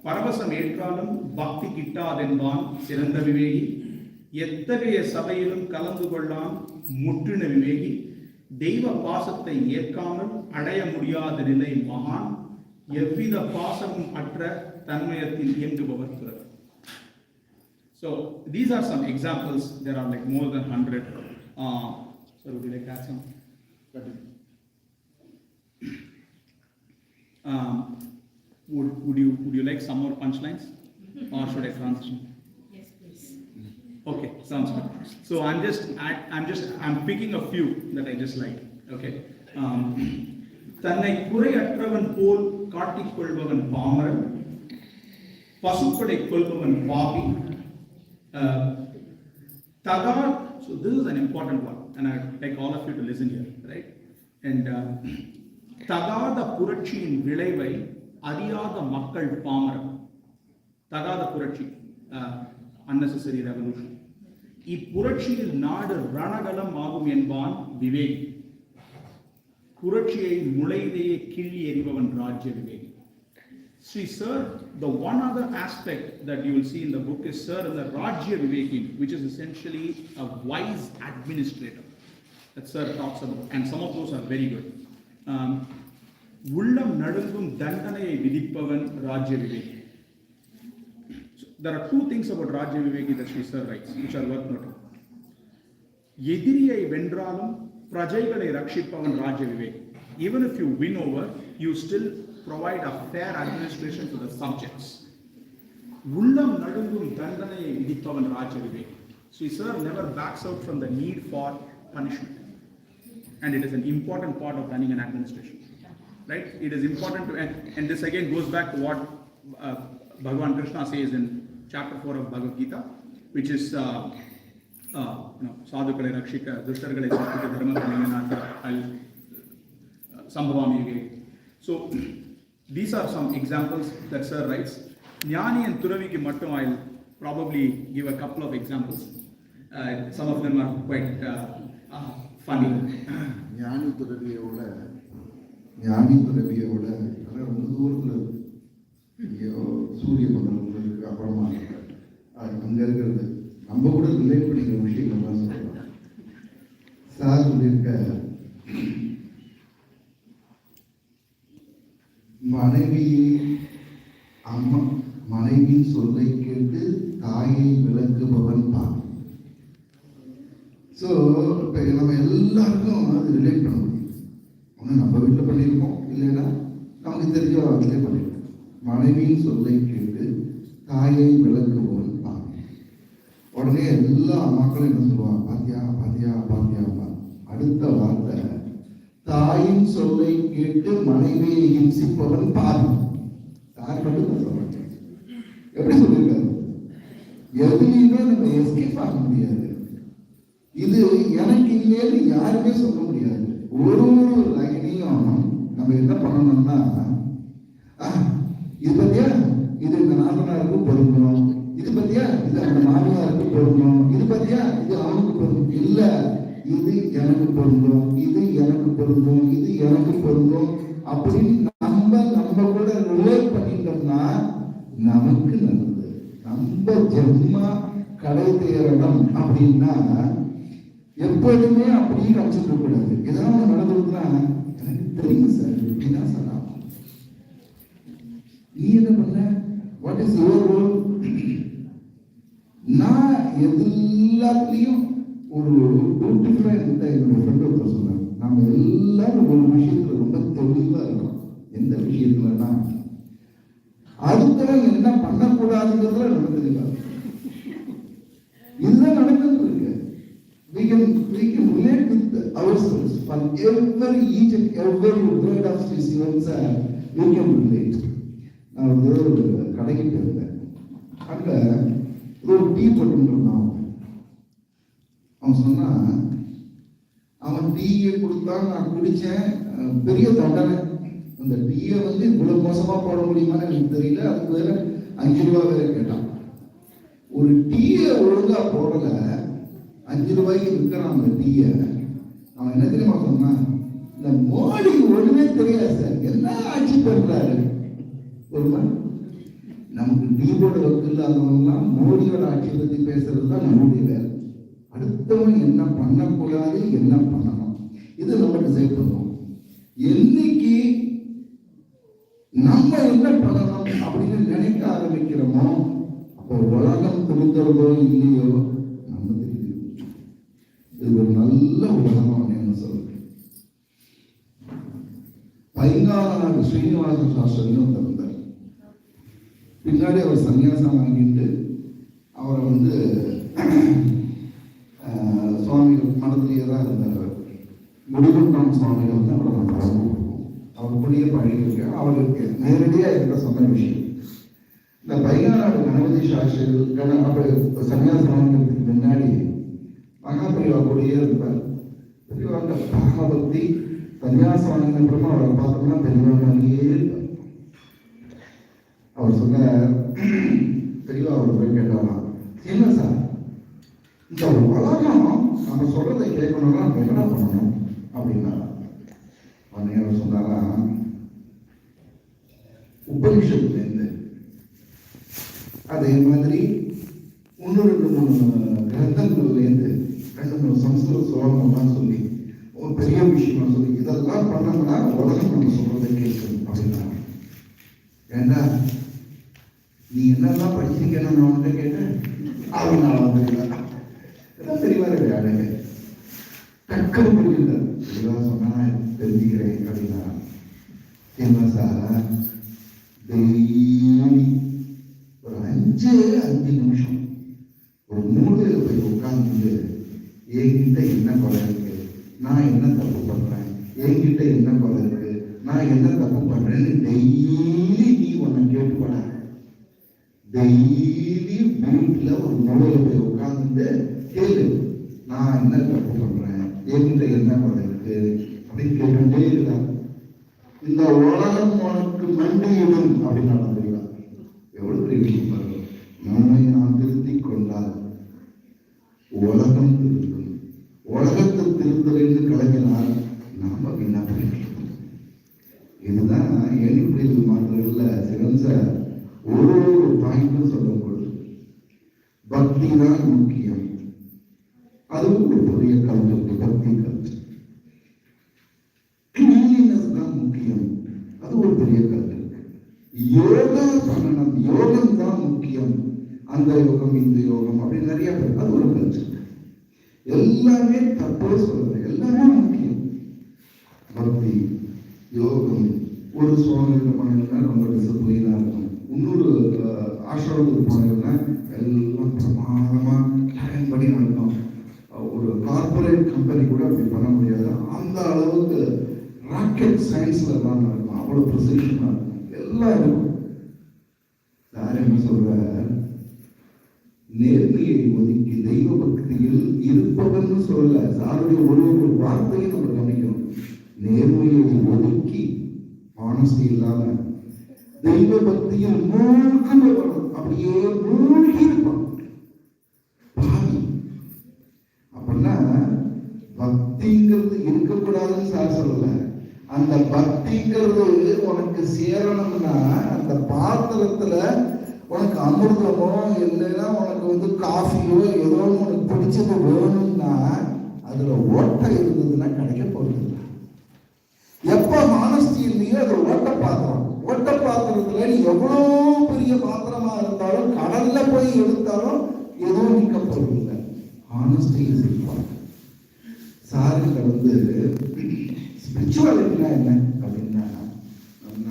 பரவசம் ஏற்றாலும் பக்தி கிட்டாதென்பான் சிறந்த விவேகி. எத்தகைய சபையிலும் கலந்து கொள்ளான் முற்றின விவேகி. தெய்வ பாசத்தை ஏற்காமல் அடைய முடியாத நிலை மகான். எவ்வித பாசமும் அற்ற தன்மயத்தில் இயங்குபவர் துறவி. So these are some examples. There are like more than 100. So would you like to add some? Would you like some more punchlines, or should I transition? Yes, please. Okay, sounds good. So I'm picking a few that I just like. Okay. தன்னை குறையற்றவன் போல் காட்டிக்கொள்பவன் பாமரன். பசுக்களை கொள்பவன் பாவி. So this is an important one, and I'd like all of you to listen here, right? And தகாத புரட்சியின் விளைவை அறியாத மக்கள் பாமரன். தகாத புரட்சி, unnecessary revolution. இப்புரட்சியில் நாடு ரணகலம் ஆகும் என்பான் விவேகி. புரட்சியை முளையிலேயே கிள்ளி எறிபவன் ராஜ்ய விவேகி. Sri Sir, the one other aspect that you will see in the book is Sir in the Rajya Viveki, which is essentially a wise administrator that Sir talks about, and some of those are very good. உள்ளம் நடுங்கும் தண்டனையை விதிப்பவன் ராஜ்ய விவேகி. There are two things about Rajya Viveki that Sri Sir writes, which are worth noting. எதிரியை வென்றாலும் பிரஜைகளை ரட்சிப்பவன் ராஜ்ய விவேகி. Even if you win over, you still provide a fair administration to the subjects. உள்ளம் நடுங்கும் தண்டனையை விதிப்பவன் ராஜ்ய விவேகி. Sri Sir never backs out from the need for punishment, and it is an important part of running an administration. Right? It is important to, and this again goes back to what Bhagavan Krishna says in chapter 4 of Bhagavad Gita, which is sadhukale rakshika dushtargale sakita dharmathane nata sambhavami yuge. So these are some examples that Sir writes. Jnani and Turaviki mattum I'll probably give a couple of examples. Some of them are quite funny. ஞானி துறவியோட ஞானி துறவியோட அதெல்லாம் ரொம்ப தூரத்தில் ஐயோ சூரிய மண்டலங்களுக்கு அப்புறமா அங்கே இருக்கிறது நம்ம கூட ரிலேட் பண்ணிக்கிற விஷயங்கள்லாம் சொல்லலாம். சார் சொல்லியிருக்க மனைவியின் சொல்லை கேட்டு தாயை விளக்குபவன் தான். ஸோ இப்போ நம்ம எல்லாருக்கும் அது ரிலேட் பண்ண முடியும். ஒன்று நம்ம வீட்டில் பண்ணியிருக்கோம், இல்லைன்னா நமக்கு தெரிஞ்ச வீட்டிலே பண்ணியிருக்கோம். மனைவியின் சொல்லை கேட்டு தாயை விளக்குபவன் தான். உடனே எல்லா அம்மாக்களும் என்ன சொல்லுவாங்க, பாத்தியா பாத்தியா பாத்தியாப்பா. அடுத்த வார்த்தை, தாயின் சொல்லை கேட்டு மனைவியை ஹிம்சிப்பவன் பாதி. தாய் மட்டும் சொல்றாங்க. எப்படி சொல்லியிருக்காரு? எதுலையுமே நம்ம எஸ்கேப் ஆக முடியாது. இது எனக்கு இல்லைன்னு யாருமே சொல்ல முடியாது. ஒரு லைனையும் நம்ம என்ன பண்ணணும்னா, இது பத்தியா இது இந்த நாத்தனாருக்கு பொருந்தும், இது பத்தியா இது அந்த மாமியாருக்கு பொருந்தும், இது பத்தியா இது அவனுக்கு பொருந்தும், இல்ல இது எனக்கு பொருந்தும், இது எனக்கு பொருந்தும், இது எனக்கு பொருந்தும் அப்படின்னு நம்ம கூட ரிலேட் பண்ணிட்டோம்னா நமக்கு நல்லது. நம்ம ஜென்மா கடை தேரணும் அப்படின்னா எப்போதுமே அப்படின்னு நினைச்சிட்டு கூடாது. ஏதாவது நடந்ததுன்னா எனக்கு தெரியும் சார், இப்படிதான் சார் ஆகும். நீ என்ன பண்ண, வாட் இஸ் யுவர் ரோல்? நான் எல்லாத்துலேயும் ஒரு பியூட்டிஃபுல்லாக இருந்த என்னோட ஃப்ரெண்ட் ஒருத்தர் சொன்னார், நம்ம எல்லாரும் ஒரு விஷயத்துல ரொம்ப தெளிவாக இருக்கோம். எந்த விஷயத்துலன்னா அடுத்தவன் என்ன பண்ணக்கூடாதுங்கிறதுல நம்ம தெளிவாக இருக்கும். இதுதான் நடந்துட்டு இருக்கு. We can relate with ourselves for each and every word of Sivan sir. We can relate. நான் ஒரு கடைக்கு போயிருந்தேன். அங்க ஒரு டீ போட்டுருந்தான். அவன் சொன்னா, அவன் டீயை கொடுத்தா நான் குடிச்சேன், பெரிய தண்டனை. அந்த டீயை இவ்வளவு மோசமா போட முடியுமான்னு எனக்கு தெரியல. அதுக்கு வேற 5 ரூபா வேற கேட்டான். ஒரு டீயை ஒழுங்கா போடல, 5 ரூபாய்க்கு விற்கிறான் அந்த டீயை. அவன் என்ன தெரியுமா சொன்னான், இந்த மோடி ஒண்ணுமே தெரியாது சார், என்ன ஆட்சி பண்றாரு. ஒரு நமக்கு டீ போட வக்கு இல்லாதவங்கலாம் மோடியோட ஆட்சி பத்தி பேசுறது தான் நம்முடைய வேலை. அடுத்தவன் என்ன பண்ணக்கூடாது, என்ன பண்ணணும், இது நம்ம டிசைட் பண்ணுவோம். என்னைக்கு நம்ம என்ன பண்ணணும் அப்படின்னு நினைக்க ஆரம்பிக்கிறோமோ, அப்போ உலகம் கொடுக்கிறதோ இல்லையோ நம்ம தெரியும். இது ஒரு நல்ல உலகம் என்ன சொல்றேன். பைங்காள ஸ்ரீனிவாச சாஸ்திரியும் திறந்தார். பின்னாடி அவர் சன்னியாசம் வாங்கிட்டு அவரை சுவாமிகள் மனத்திலேயே தான் இருந்தார். முடிவெட்டாம் சுவாமிகள் அவரை நான் பழகுவோம். அவர் கூடிய பழகிருக்கேன். அவருக்கு நேரடியாக இருக்கிற சொன்ன விஷயம், இந்த பையனாடு கணபதி சாஸ்திரிகள் அப்படி சன்னியாசம் வாங்கிக்கிறதுக்கு முன்னாடி மகாபெரிவா கூடயே இருப்பார். பெரியவாங்க பரமபக்தி. சன்னியாசம் வாங்கினப்புறமா அவரை பார்த்தோம்னா பெரியவா மாதிரியே இருப்பார். அவர் சொன்னார், பெரியவா அவர் போய் கேட்டாராம், என்ன சார் இந்த உலகம் நம்ம சொல்றதை கேட்கணும்னா நம்ம என்ன பண்ணணும் அப்படின்னா, உடனே அவர் சொன்னாரா, உபனிஷத்துலேருந்து அதே மாதிரி 1-2-3 கிரந்தங்கள்லேருந்து 2-3 சம்ஸ்கிருத ஸ்லோகங்கள்லாம் சொல்லி ஒரு பெரிய விஷயமா சொல்லி இதெல்லாம் பண்ணோம்னா உலகம் நம்ம சொல்றதை கேட்கணும் அப்படின்னா, ஏண்டா நீ என்னெல்லாம் படிச்சிருக்கேன்னு நான் உன்கிட்ட கேட்டேன் அப்படின்னு நான் தெரியவா அழகு டக்குனு புரியல. தெளிவா சொன்னா தெரிஞ்சுக்கிறேன் அப்படின்னா, என்ன சார் டெய்லி ஒரு 5 நிமிஷம் ஒரு மூலையில போய் உட்கார்ந்து என்கிட்ட என்ன குறை இருக்கு, நான் என்ன தப்பு பண்றேன், என்கிட்ட என்ன குறை இருக்கு, நான் என்ன தப்பு பண்றேன்னு டெய்லி நீ உன்னை கேட்டு போன. டெய்லி வீட்டுல ஒரு மூலையில போய் உட்கார்ந்து கேளு, நான் என்ன தப்பு பண்றேன், என்கிட்ட என்ன குறை இருக்கு அப்படின்னு கேட்டுட்டே இருக்காங்க. இந்த உலகம் உனக்கு மண்டியிடும் அப்படின்னு நான் தெரியும். எவ்வளவு பெரிய விஷயம் பாருங்க. நம்மை நாம் திருத்திக் கொண்டால் உலகம் திருத்தும். உலகத்தை திருத்தலைன்னு கிளம்பினால் நாம வீணா போயிட்டு பக்தி தான் முக்கியம். அதுவும் ஒரு பெரிய கல்வி, பக்தி கல்வி. கிளீனினஸ் தான் முக்கியம், அது ஒரு பெரிய கல்வி. யோகா பண்ணணும், யோகம் தான் முக்கியம், அந்த யோகம் இந்த யோகம் அப்படின்னு நிறைய பேர், அது ஒரு கல்வி. எல்லாமே தப்பே சொல்றது, எல்லாமே முக்கியம். பக்தி யோகம் ஒரு சுவாமிகிட்ட போனீங்கன்னா ரொம்ப டிசிப்ளினா இருக்கும். இன்னொரு ஆசிரமத்துக்கு போனீங்கன்னா எல்லாம் பிரமாதமா டைம் படி நடக்கும். ஒரு கார்பரேட் கம்பெனி கூட அப்படி பண்ண முடியாது, அந்த அளவுக்கு ராக்கெட் சயின்ஸ்ல எல்லாம் நடக்கும், அவ்வளவு ப்ரிசிஷனா இருக்கும், எல்லாம் இருக்கும். சார் என்ன சொல்ற, நேர்மையை ஒதுக்கி தெய்வ பக்தியில் இருப்பவன்னு சொல்லல. சாருடைய ஒரு வார்த்தையை நம்ம கவனிக்கணும். நேர்மையை ஒதுக்கி ஆனஸ்டி இல்லாம தெய்வ பக்தியில் மூழ்கி வரணும், அப்படியே மூழ்கி இருப்பான் பாவி. அப்படின்னா பக்திங்கிறது இருக்கக்கூடாதுன்னு சார் சொல்லல. அந்த பக்திங்கிறது உனக்கு சேரணும்னா அந்த பாத்திரத்துல உனக்கு அமிர்தமோ இல்லைன்னா உனக்கு காஃபியோ ஏதோ உனக்கு பிடிச்சது வேணும்னா அதுல ஓட்டை இருந்ததுன்னா கிடைக்க போறது. எப்ப ஹானஸ்டி இல்லையோ அது ஓட்ட பாத்திரம். ஓட்ட பாத்திரத்துல நீ எவ்வளவு பெரிய பாத்திரமா இருந்தாலும் கடல்ல போய் எடுத்தாலும் எதுவும் நிக்க போறது இல்லை. Honesty is important. சாருங்க ஸ்பிரிச்சுவாலிட்டினா என்ன அப்படின்னா, நம்ம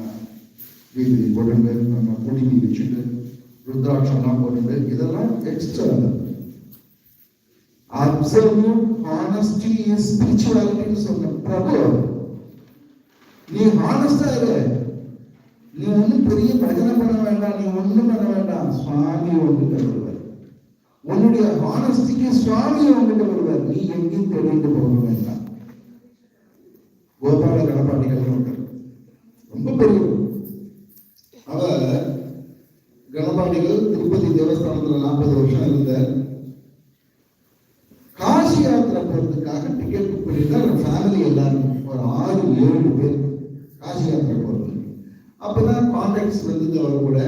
வீதியை போட்டு நம்ம குடிமி வச்சுட்டு ருத்ராட்சம்லாம் போட்டு இதெல்லாம் எக்ஸ்டர்னல். அப்சல்யூட் ஹானஸ்டி இஸ் ஸ்பிரிச்சுவாலிட்டின்னு சொன்ன பிரபு. நீ ஹானஸ்டா இரு, நீ ஒன்னும் பெரிய பஜனை பண்ண வேண்டாம், நீ ஒண்ணும் பண்ண வேண்டாம், சுவாமி உங்ககிட்ட வருவார். உன்னுடைய ஹானஸ்டிக்கு சுவாமி உங்ககிட்ட வருவார், நீ எங்கேயும் தேடிட்டு போக வேண்டாம். கோபால கணபாட்டிகள் ரொம்ப பெரிய அவர் கணபாட்டிகள் திருப்பதி தேவஸ்தானத்துல 40 வருஷம் இருந்த காசி யாத்திரை போறதுக்காக டிக்கெட் புக் பண்ணிட்டு ஃபேமிலி எல்லாரும் ஒரு 6-7 பேர் காசி யாத்திரை போறது. அப்பதான் கான்டாக்ட்ஸ் வந்தது அவர் கூட.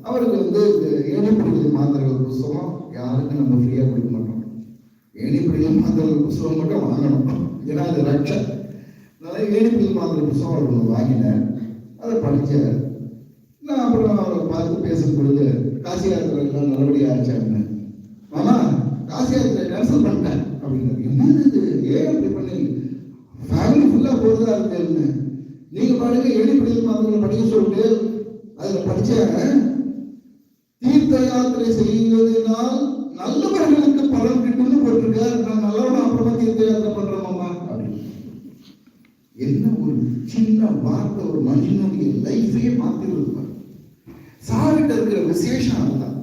அவருக்கு ஏணிப்படிகள் மாத்திரைகள் புஸ்தகம் யாருக்கும் நம்ம ஃப்ரீயா கொடுக்க மாட்டோம். ஏணிப்படிகள் மாத்திரைகள் புஸ்தகம் மட்டும் வாங்கணும், ஏன்னா அது ரட்சை. ஏணிப்படிகள் மாத்திரை புஸ்தகம் அவருக்கு வாங்கினேன், அதை படிச்சேன். நான் அப்புறம் அவரை பார்த்து பேசும் பொழுது காசி யாத்திரை எல்லாம் நல்லபடியா ஆச்சாருன்னு, மாமா காசி யாத்திரை கேன்சல் பண்ணிட்டேன் அப்படின்னாரு. என்னது ஏன் அப்படி பண்ணி, ஃபேமிலி ஃபுல்லா போறதா இருக்குன்னு நீங்க பாருங்க. ஏழிப்படியில் மாதிரி படிக்க சொல்லிட்டு அதுல படிச்சேன், தீர்த்த யாத்திரை செய்வதனால் நல்லவர்களுக்கு பலன் கிட்டுன்னு போட்டிருக்காரு. நான் நல்லவன அப்புறமா தீர்த்த யாத்திரை பண்றோமாமா அப்படின்னு. என்ன ஒரு சின்ன வார்த்தை ஒரு மனுஷனுடைய லைஃபே மாத்திருப்பார். சாரிட்ட இருக்கிற விசேஷம் அதுதான்.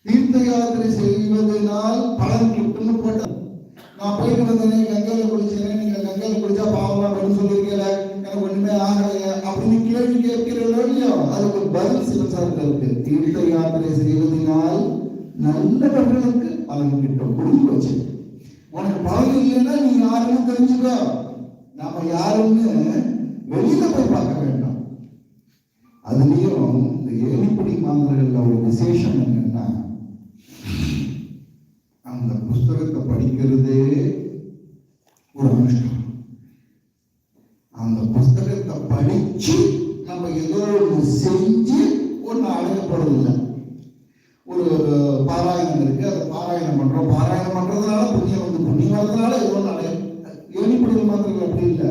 தீர்த்த யாத்திரை செய்வதனால் பலன் கிட்டுன்னு போட்ட. நான் போயிட்டு வந்தேனே, கங்கையில குளிச்சேன், நீங்க கங்கையில குளிச்சா பாவமா அப்படின்னு சொல்லியிருக்கல, எனக்கு ஒண்ணுமே ஆகலையா அப்படின்னு கேள்வி கேட்கிறதோ இல்லையோ, அதுக்கு பதில் சிவசாரிட்ட இருக்கு. தீர்த்த யாத்திரை செய்வதனால் நல்லவர்களுக்கு பலன் கிட்டும். முடிஞ்சு போச்சு. உனக்கு பலன் இல்லைன்னா நீ யாருன்னு தெரிஞ்சுக்கோ. நாம யாருன்னு வெளியில போய் பார்க்க வேண்டாம். அதுலயும் இந்த ஏணிப்படி மாந்தர்கள்ல ஒரு விசேஷம் என்னன்னா, அந்த புஸ்தகத்தை படிக்கிறதே ஒரு அனுஷ்டானம். அந்த புஸ்தகத்தை படிச்சு நம்ம ஏதோ ஒன்று செஞ்சு ஒன்று அடைய போறதில்லை. ஒரு பாராயணம் இருக்கு, அதை பாராயணம் பண்றோம், பாராயணம் பண்றதுனால புண்ணியம் புண்ணியம் வரதுனால ஏதோ ஒன்று அடைய. ஏணிப்படிகள் மாத்திரங்கள் அப்படி இல்லை.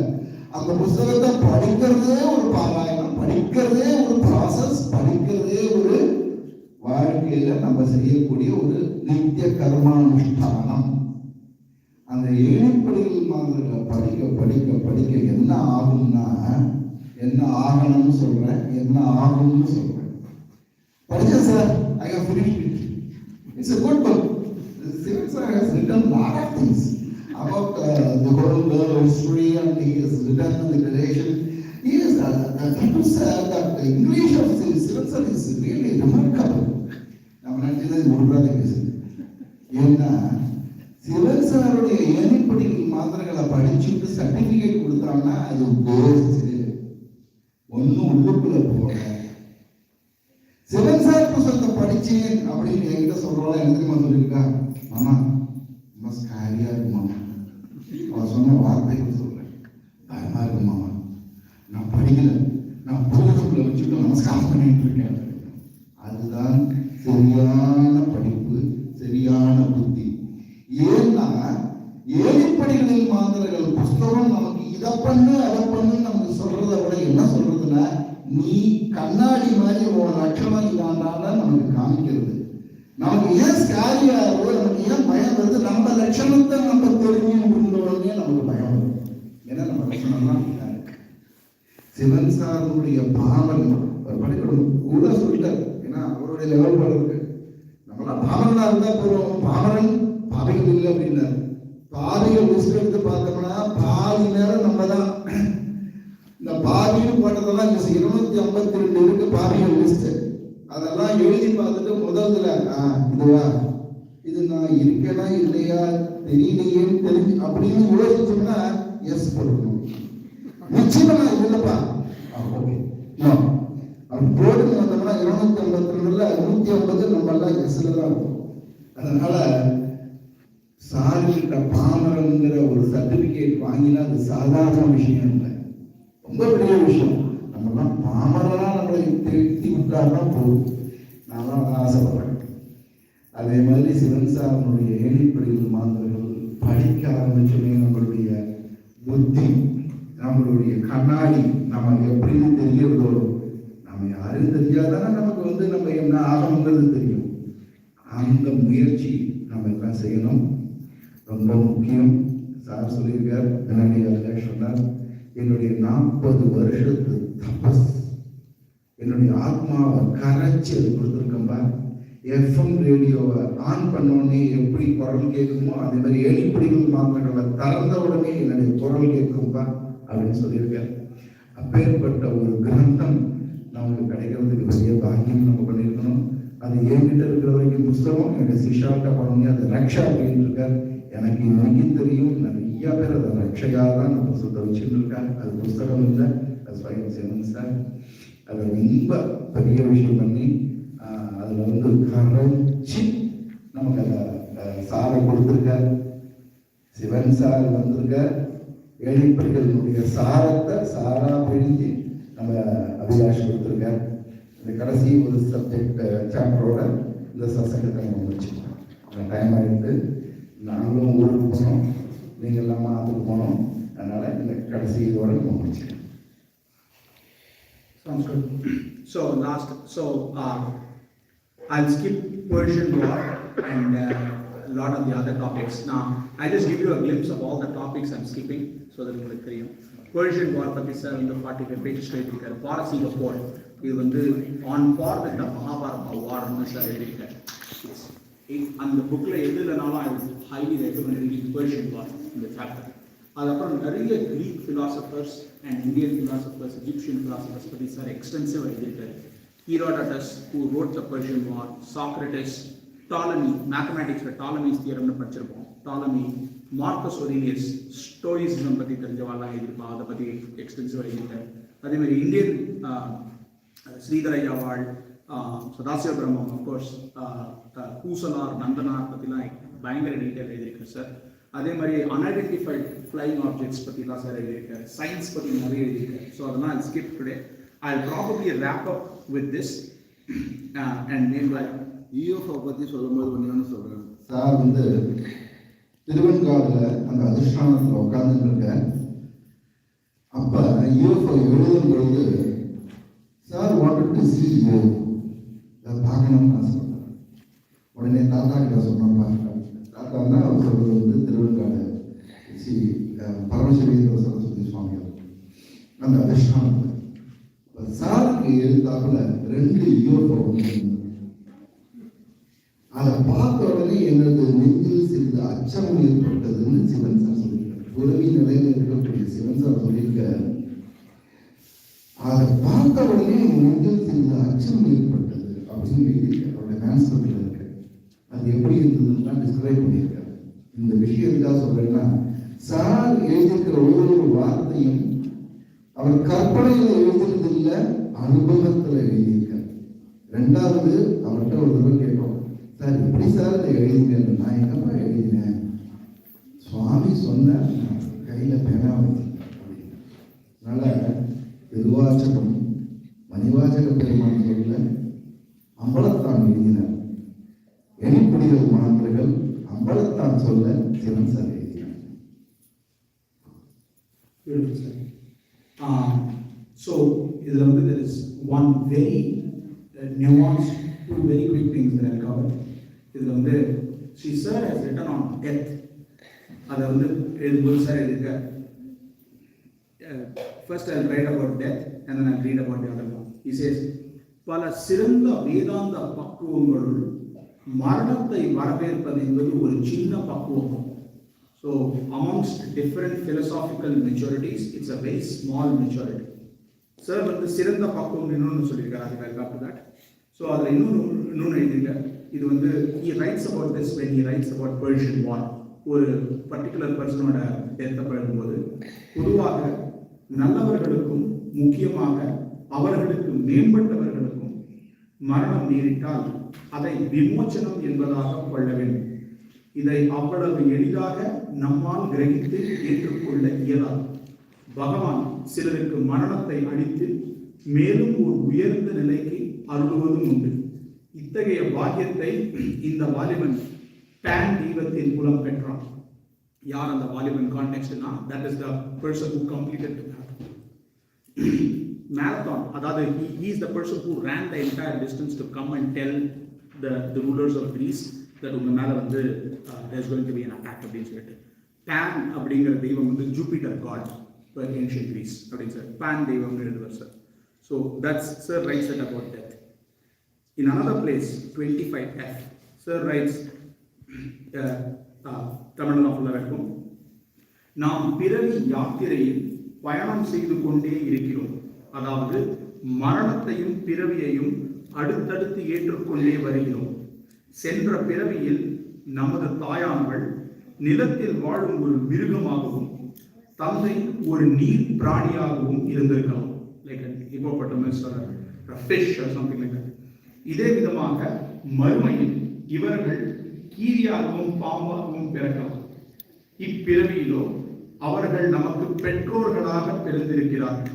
அந்த புஸ்தகத்தை படிக்கிறதே ஒரு பாராயணம், படிக்கிறதே ஒரு ப்ராசஸ், படிக்கிறதே ஒரு வாழ்க்கையில நம்ம செய்யக்கூடிய ஒரு நித்திய கர்மானுஷ்டானம். அந்த ஏணிப்படிகள் மாத்திரங்களை படிக்க படிக்க படிக்க என்ன ஆகும்னா, என்ன ஆகணும்னு சொல்றேன், என்ன ஆகும்னு சொல்றேன். படிச்சேன் sir, I have finished it. It's a good book. Sivan sir has written a lot of things about the whole world history, and he has written the relation. He has people say that the English of Sivan sir is really remarkable. நம்ம நினைச்சது ஒன்றாக பேசுது. ஏன்னா சிவன் சாருடைய ஏணிப்படிகள் மாத்திரைகளை படிச்சுட்டு certificate கொடுத்தாங்கன்னா அது வேஸ்ட், ஒன்னும் உள்ளுக்குள்ள போக. சிவன் சார் புத்தகத்தை படிச்சேன் அப்படின்னு என்கிட்ட சொல்றவங்க எனக்கு தெரியுமா சொல்லியிருக்கா, மாமா ரொம்ப ஸ்காரியா இருக்கு மாமா, அவன் சொன்ன வார்த்தைகள் சொல்றேன், பயமா இருக்கு மாமா, நான் படிக்கல, நான் பூரத்துல வச்சுட்டு நமஸ்காரம் பண்ணிட்டு இருக்கேன். அதுதான் சரியான படிப்பு, சரியான புத்தி. ஏன்னா ஏழிப்படிகளில் மாந்தர்கள் புஸ்தகம் நமக்கு இதை பண்ணு அதை பண்ணு நமக்கு சொல்றதை விட என்ன சொல்றதுன்னா, நீ கண்ணாடி மாதிரி உன் லட்சணம் இதாண்டான நமக்கு காமிக்கிறது. நமக்கு ஏன் ஸ்காரியா இருக்கோ, நமக்கு ஏன் பயம் வருது, நம்ம லட்சணத்தை நம்ம தெரிஞ்சுன்னு உடனே நமக்கு பயம் வரும். ஏன்னா நம்ம லட்சணம்லாம் சிவன் சாருடைய பாவன் படிக்கணும் கூட சொல்லிட்டார். ஏன்னா அவருடைய லெவல் போல இருக்கு. நம்மளாம் பாவனா இருந்தா போறோம், பாவனன் பாவிகள் இல்லை அப்படின்னாரு. பாவிகள் லிஸ்ட் எடுத்து பார்த்தோம்னா பாதி நேரம் நம்ம தான். இந்த பாவின்னு போட்டதெல்லாம் 252 இருக்கு பாவிகள் லிஸ்ட். அதெல்லாம் எழுதி பார்த்துட்டு முதல்ல இதுவா, இது நான் இருக்கேனா இல்லையா தெரியலையேன்னு தெரிஞ்சு அப்படின்னு யோசிச்சோம்னா எஸ் போடணும். நிச்சயமா இல்லப்பா ஓகே அப்படி போர்டு வந்தோம்னா 252ல 150 நம்ம எல்லாம் எஸ்ல தான் இருக்கும். அதனால சார்கிட்ட பாமரங்கிற ஒரு சர்டிபிகேட் வாங்கினா அது சாதாரண விஷயம் இல்லை, ரொம்ப பெரிய விஷயம். நம்மலாம் பாமரனா நம்மளை திருத்தி விட்டாருன்னா போதும். நான் தான் ஆசைப்படுறேன். அதே மாதிரி சிவன் சாரனுடைய ஏழிப்படிகள் மாந்தர்கள் படிக்க ஆரம்பிச்சோன்னே நம்மளுடைய புத்தி, நம்மளுடைய கண்ணாடி நம்ம எப்படின்னு தெரியறதோ, நம்ம யாரும் தெரியாதானே நமக்கு நம்ம என்ன ஆகணுங்கிறது தெரியும். அந்த முயற்சி நம்ம எல்லாம் செய்யணும், ரொம்ப முக்கியம். சார் சொல்லியிருக்கார், என்னுடைய சொன்னார், என்னுடைய 40 வருஷத்து தபஸ் என்னுடைய ஆத்மாவை கரைச்சி அது கொடுத்துருக்கம்பா. எஃப்எம் ரேடியோவை ஆன் பண்ணோடனே எப்படி குரல் கேட்குமோ அதே மாதிரி ஏழிப்படிகள் மாந்தர்களை திறந்த உடனே என்னுடைய குரல் கேட்கும்பா அப்படின்னு சொல்லியிருக்கார். அப்பேற்பட்ட ஒரு கிரந்தம் நமக்கு கிடைக்கிறதுக்கு பெரிய பாக்கியம் நம்ம பண்ணியிருக்கணும். அது என்கிட்ட இருக்கிற வரைக்கும் புஸ்தகம் என்னுடைய சிஷாட்ட பண்ணி அதை ரக்ஷா அப்படின்னு இருக்கார். எனக்கு இன்னைக்கு தெரியும் நிறைய பேர் அதை ரக்ஷையாக தான் அந்த புஸ்தகத்தை வச்சுட்டு இருக்காங்க. அது புஸ்தகம் இல்லை, அது ஸ்வயம் சிவன் சார் அதை ரொம்ப பெரிய விஷயம் பண்ணி அதில் கரைச்சி நமக்கு அதை சாரை கொடுத்துருக்கார். சிவன் சார் வந்திருக்கார். ஏழிப்படிகளுடைய சாரத்தை சாரா பிழிஞ்சு நம்ம அபிலாஷ் கொடுத்துருக்கார். இந்த கடைசி ஒரு சப்ஜெக்ட் சாப்டரோட இந்த சசங்கத்தை நம்ம முடிச்சுக்கலாம். டைம் ஆகிட்டு நாங்களும் ஊருக்கு போனோம், நீங்கள் எல்லாமே அதுக்கு போனோம். அதனால் இந்த கடைசி இதோட நம்ம முடிச்சுக்கலாம். Sounds good. I'll skip Persian War and a lot of the other topics. Now, I just give you a glimpse of all the topics I'm skipping so that you can Persian War பத்தி sir 45 pages எழுதியிருக்காரு. பாரசீக போர் இது on par with the Mahabharata war sir எழுதியிருக்காரு. அந்த புக்கில் எதுலனாலும் I would highly recommend reading Persian War in the chapter. அதுக்கப்புறம் நிறைய Greek philosophers and Indian philosophers, Egyptian philosophers பற்றி சார் எக்ஸ்டென்சிவ் எழுதியிருக்காரு. Herodotus, who wrote the Persian War, Socrates, Ptolemy, mathematics Ptolemy's theorem படிச்சிருப்போம். Ptolemy, Marcus Aurelius, Stoicism பற்றி தெரிஞ்சவாலாம் எழுதியிருப்பா, அதை பற்றி extensive எழுதியிருக்காரு. அதே மாதிரி இந்தியன் ஸ்ரீதரையாவாள், சதாசிவ பிரம்மம், அஃப்கோர்ஸ் பூசனார், நந்தனார் பற்றிலாம் பயங்கர டீட்டெயில் எழுதியிருக்காரு சார். அதே மாதிரி அன்ஐடென்டிஃபைட் ஃப்ளைங் ஆப்ஜெக்ட்ஸ் பற்றிலாம் சார் எழுதியிருக்காரு. சயின்ஸ் பற்றி நிறைய எழுதியிருக்காரு. ஸோ அதெல்லாம் I'll skip today. I'll probably wrap up with this and name like UFO பற்றி சொல்லும்போது ஒன்று சொல்கிறேன் சார். திருவெண்காடுல அந்த அதிஷ்டானத்தில் உட்கார்ந்துட்டு இருக்க அப்போ UFO எழுதும் பொழுது sir wanted to see UFO, அதை பார்க்கணும்னு நான் சொல்கிறேன். உடனே தாத்தா கிட்ட சொன்னோம்ப்பா. தாத்தான்னா அவர் சொல்கிறது திருவெண்காடு பரமசிவேந்திர சரஸ்வதி சுவாமி அந்த அதிஷ்டானத்தில் சாருக்கு எழுத்தாப்புல 2 UFO அதை பார்த்த உடனே எனது நெஞ்சில் சிறிது அச்சம் ஏற்பட்டதுன்னு சிவன் சார் சொல்லியிருக்காரு. உறவி நிலையில இருக்கக்கூடிய சிவன் சார் சொல்லியிருக்காரு, அதை பார்த்த உடனே என் நெஞ்சில் சிறிது அச்சம் ஏற்பட்டது அப்படின்னு எழுதியிருக்காரு. அவருடைய மேன்ஸ்கிரிப்ட்ல இருக்கு. அது எப்படி இருந்ததுன்னா டிஸ்கிரைப் பண்ணியிருக்காரு. இந்த விஷயம் எதுக்காக சொல்றேன்னா, சார் எழுதியிருக்கிற ஒவ்வொரு வார்த்தையும் அவர் கற்பனையில் எழுதுறது இல்லை, அனுபவத்தில் எழுதியிருக்கார். ரெண்டாவது அவர்கிட்ட ஒரு தடவை கேட்போம், சார் எப்படி சார் இதை எழுதினேன்? நான் என்னப்பா எழுதினேன்? சுவாமி சொன்ன கையில் பேனா வச்சிருக்கேன். அதனால திருவாச்சகம் மணிவாசக பெருமான் சொல்ல அம்பலத்தான் எழுதினார். எண்ணிப்புடிகள் மாணவர்கள் அம்பலத்தான் சொல்ல சிவன் சார் எழுதினார். So இதில் வந்து there is one very nuanced, two very quick things that I'll cover. இதில் வந்து Sri Sir has written on death. அதை வந்து எழுதும்போது sir எழுதிருக்க. First I'll write about death and then I'll read about the other one. He says, பல சிறந்த வேதாந்த பக்குவங்களுள் மரணத்தை வரவேற்பது என்பது ஒரு சின்ன பக்குவம். So amongst different philosophical maturities, it's a very small maturity. Sir வந்து சிறந்த பக்குவம் இன்னொன்று சொல்லியிருக்காரு. I will come to that. So அதில் இன்னொன்று எழுதியிருக்கார். இது வந்து he writes about this when he writes about Persian war. ஒரு பர்டிகுலர் பர்சனோட டெத்தை பழகும்போது பொதுவாக நல்லவர்களுக்கும் முக்கியமாக அவர்களுக்கு மேம்பட்டவர்களுக்கும் மரணம் நேரிட்டால் அதை விமோச்சனம் என்பதாக கொள்ள வேண்டும். இதை அவ்வளவு எளிதாக நம்மால் கிரகித்து ஏற்றுக்கொள்ள இயலாது. பகவான் சிலருக்கு மரணத்தை அளித்து மேலும் ஒரு உயர்ந்த நிலைக்கு அருளுவதும் உண்டு. இத்தகைய பாக்கியத்தை இந்த வாலிபன் பேன் தெய்வத்தின் மூலம் பெற்றான். யார் அந்த வாலிபன் கான்டெக்ஸ்ட்னா, that is the person who completed the marathon. அதாவது he is the person who ran the entire distance to come and tell the rulers of Greece that உங்க மேல வந்து there's going to be an attack அப்படின்னு சொல்லிட்டு. Pan அப்படிங்கிற தெய்வம் வந்து Jupiter god for ancient Greece அப்படின்னு சார் பேன் தெய்வம் எழுதுவார் sir. So that's Sir writes that about death. In another place 25F Sir writes தமிழ்ல இருக்கும், நாம் பிறவி யாத்திரையில் பயணம் செய்து கொண்டே இருக்கிறோம். அதாவது மரணத்தையும் பிறவியையும் அடுத்தடுத்து ஏற்றுக்கொண்டே வருகிறோம். சென்ற பிறவியில் நமது தாயானவள் நிலத்தில் வாழும் ஒரு மிருகமாகவும் தந்தை ஒரு நீர் பிராணியாகவும் இருந்திருக்கலாம். Like hippopotamus or a fish or something like that. இதே விதமாக மறுமையில் இவர்கள் கீரியாகவும் பாம்பாகவும் பிறக்கலாம். இப்பிறவியிலோ அவர்கள் நமக்கு பெற்றோர்களாக பிறந்திருக்கிறார்கள்.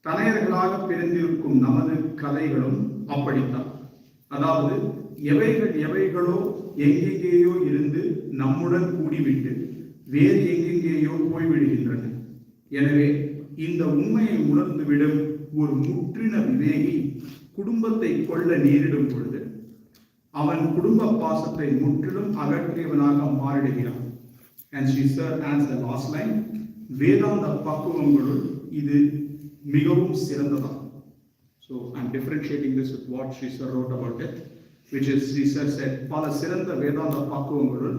தனையர்களாக பிறந்திருக்கும் நமது கதைகளும் அப்படித்தான். அதாவது எவைகளோ எங்கெங்கேயோ இருந்து நம்முடன் கூடிவிட்டு வேறு எங்கெங்கேயோ போய்விடுகின்றன. எனவே இந்த உண்மையை உணர்ந்துவிடும் ஒரு முற்றின விவேகி குடும்பத்தை கொள்ள நேரிடும் பொழுது அவன் குடும்ப பாசத்தை முற்றிலும் அகற்றியவனாக மாறிடுகிறான். And Sri Sir adds the last line, வேதாந்த பக்குவங்களுள் இது மிகவும் சிறந்ததான். So I'm differentiating this with what Sri Sir wrote about it, which is Sri Sir said, பல சிறந்த வேதாந்த பக்குவங்களுள்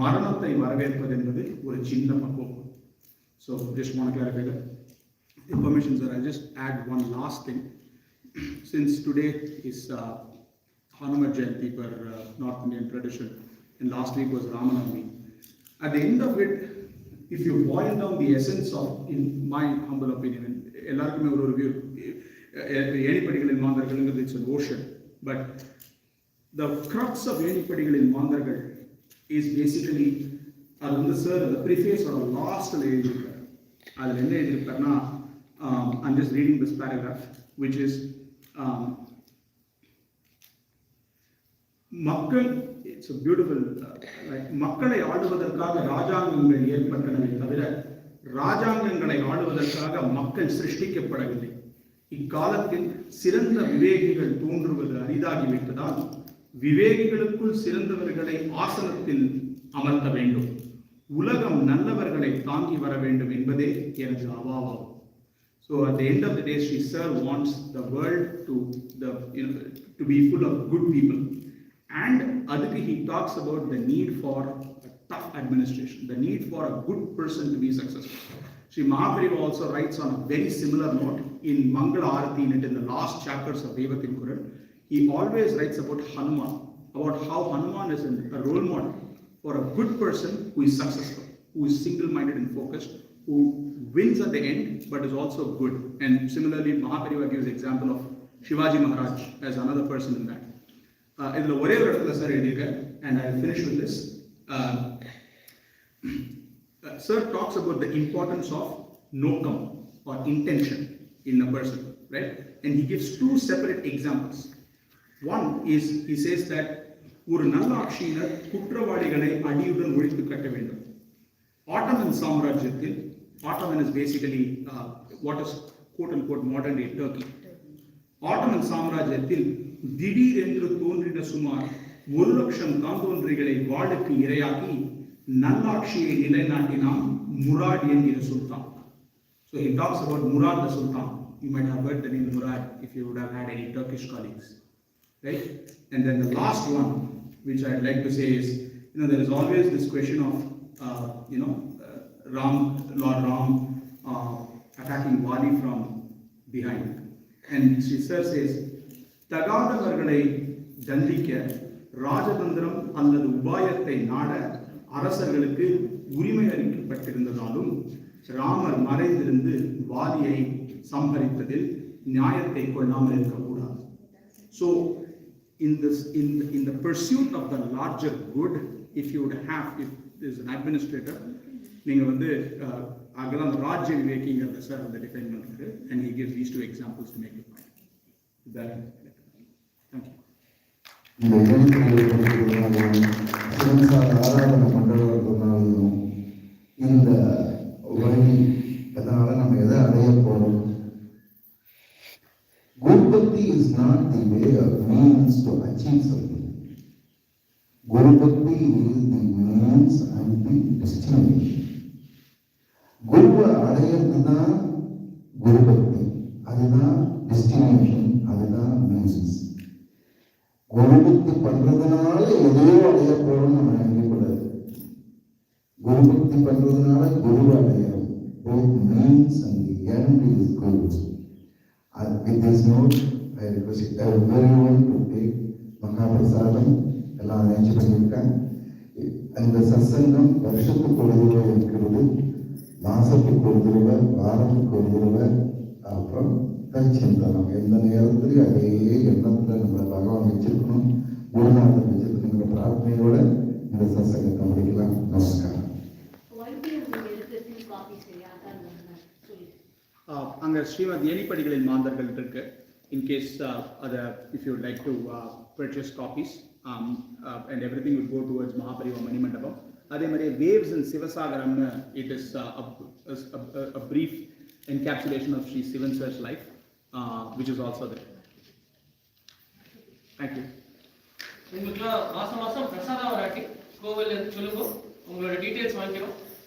மரணத்தை வரவேற்பது என்பது ஒரு சின்ன பக்குவம். So just want to clarify that. With permission, sir, I'll just add one last thing. Since today is Hanuman Jayanti per North Indian tradition, and last week was Ramanavami. At the end of it, if you boil down the essence of, in my humble opinion, எல்லாருக்குமே ஒரு review ஏணிப்படிகளின் மாந்தர்கள், it's an ocean, but the crux of ஏணிப்படிகளின் மாந்தர்கள் is basically, அது வந்து sir அந்த ப்ரிஃபேஸோட லாஸ்ட்டில் எழுதியிருக்காரு. அதில் என்ன எழுதியிருக்காருன்னா, I'm just reading this paragraph, which is மக்கள், it's a beautiful, மக்களை ஆளுவதற்காக ராஜாங்கங்கள் ஏற்பட்டனவே தவிர ராஜாங்கங்களை ஆளுவதற்காக மக்கள் சிருஷ்டிக்கப்படவில்லை. இக்காலத்தில் சிறந்த விவேகிகள் தோன்றுவது அரிதாகிவிட்டதால் விவேகிகளுக்குள் சிறந்தவர்களை ஆசனத்தில் அமர்த்த வேண்டும். உலகம் நல்லவர்களை தாங்கி வர வேண்டும் என்பதே எனது அவாவாகும். So at the end of the day, Sri Sir wants the world to be full of good people. And adukku he talks about the need for a tough administration, the need for a good person to be successful. Sri Mahaprabhu also writes on a very similar note in Mangala Arati, in the last chapters of Devatin Kuran. He always writes about Hanuman, about how Hanuman is a role model for a good person who is successful, who is single-minded and focused, who wins at the end but is also good. And similarly, Mahaprabhu gives example of Shivaji Maharaj as another person in that. இதில் ஒரே ஒரு இடத்துல sir எழுதியிருக்கேன், and I will finish with this. Sir talks about the importance of nokam or intention in a person, right? And he gives two separate examples. One is, he says that ஒரு நல்ல ஆட்சியினர் குற்றவாளிகளை அடியுடன் ஒழித்து கட்ட வேண்டும். Ottoman சாம்ராஜ்யத்தில், Ottoman is basically what is quote unquote modern day Turkey. Ottoman சாம்ராஜ்யத்தில் திடீரென்று தோன்றின சுமார் 1,00,000 தாந்தோன்றிகளை வாளுக்கு இரையாக்கி நல்லாட்சியை நிலைநாட்டினான் முராட் என்கிற சுல்தான். So he talks about Murad the Sultan. You might have heard the name Murad if you would have had any Turkish colleagues, right? And then the last one, which I'd like to say is, there is always this question of, Lord Ram attacking Wali from behind. And Sir says, தகாதவர்களை தண்டிக்க ராஜதந்திரம் அல்லது உபாயத்தை நாட அரசர்களுக்கு உரிமை அளிக்கப்பட்டிருந்ததாலும் ராமர் மறைந்திருந்து வாலியை சம்பரித்ததில் நியாயத்தை கொள்ளாமல் இருக்கக்கூடாது. So in the pursuit of the larger good, if there's an administrator, நீங்க அங்கதான் ராஜ்ய விவேகிங்கிறத சார் டிஃபைன் பண்றாரு, and he gives these two examples to make the point. Thank you. இந்த சிவன்சார் ஆராதனை பண்றவர்களும் இந்த வழி, அதனால நம்ம எதை அடைய போறோம்? குருபக்தி is not the way of means to achieve something. குருபக்தி is the means and the destination. குருவை அடையிறது தான் குருபக்தி, அதுதான் டெஸ்டினேஷன், அதுதான் மீன்ஸ். குருபக்தி பண்றதுனால எதையோ அடைய போறோம்னு நம்ம நினைக்கக்கூடாது. குருபக்தி பண்றதுனால குருவை அடையணும். Both means and the end is good. And with this note, I request everyone to take மகாபிரசாதம் எல்லாம் அரேஞ்ச் பண்ணியிருக்காங்க. அந்த சத்சங்கம் வருஷத்துக்கு ஒரு தடவை இருக்கிறது, மாசத்துக்கு ஒரு தடவை, வாரத்துக்கு ஒரு தடவை, அப்புறம் தச்சிந்தனம். எந்த நேரத்துலையும் அதே எண்ணத்தில் நம்மளை பகவான் வச்சிருக்கணும், குருநாதன் வச்சிருக்கணுங்கிற பிரார்த்தனையோட இந்த சத்சங்கத்தை முடிக்கலாம். நமஸ்காரம். அங்கே ஸ்ரீமத் ஏணிப்படிகளின் மாந்தர்கள் இருக்கு. In case if you would like to purchase copies, and everything would go towards Mahapariva Manimandapam. அதே மாதிரி waves in Sivasagaramnu, it is a brief encapsulation of Sri Sivan Sir's life, which is also there. Thank you. உங்களுக்கு மாசம் பிரசாதம் வராட்டி கோவில் சொல்லுங்க, உங்களோட details வாங்கிக்கிறோம்.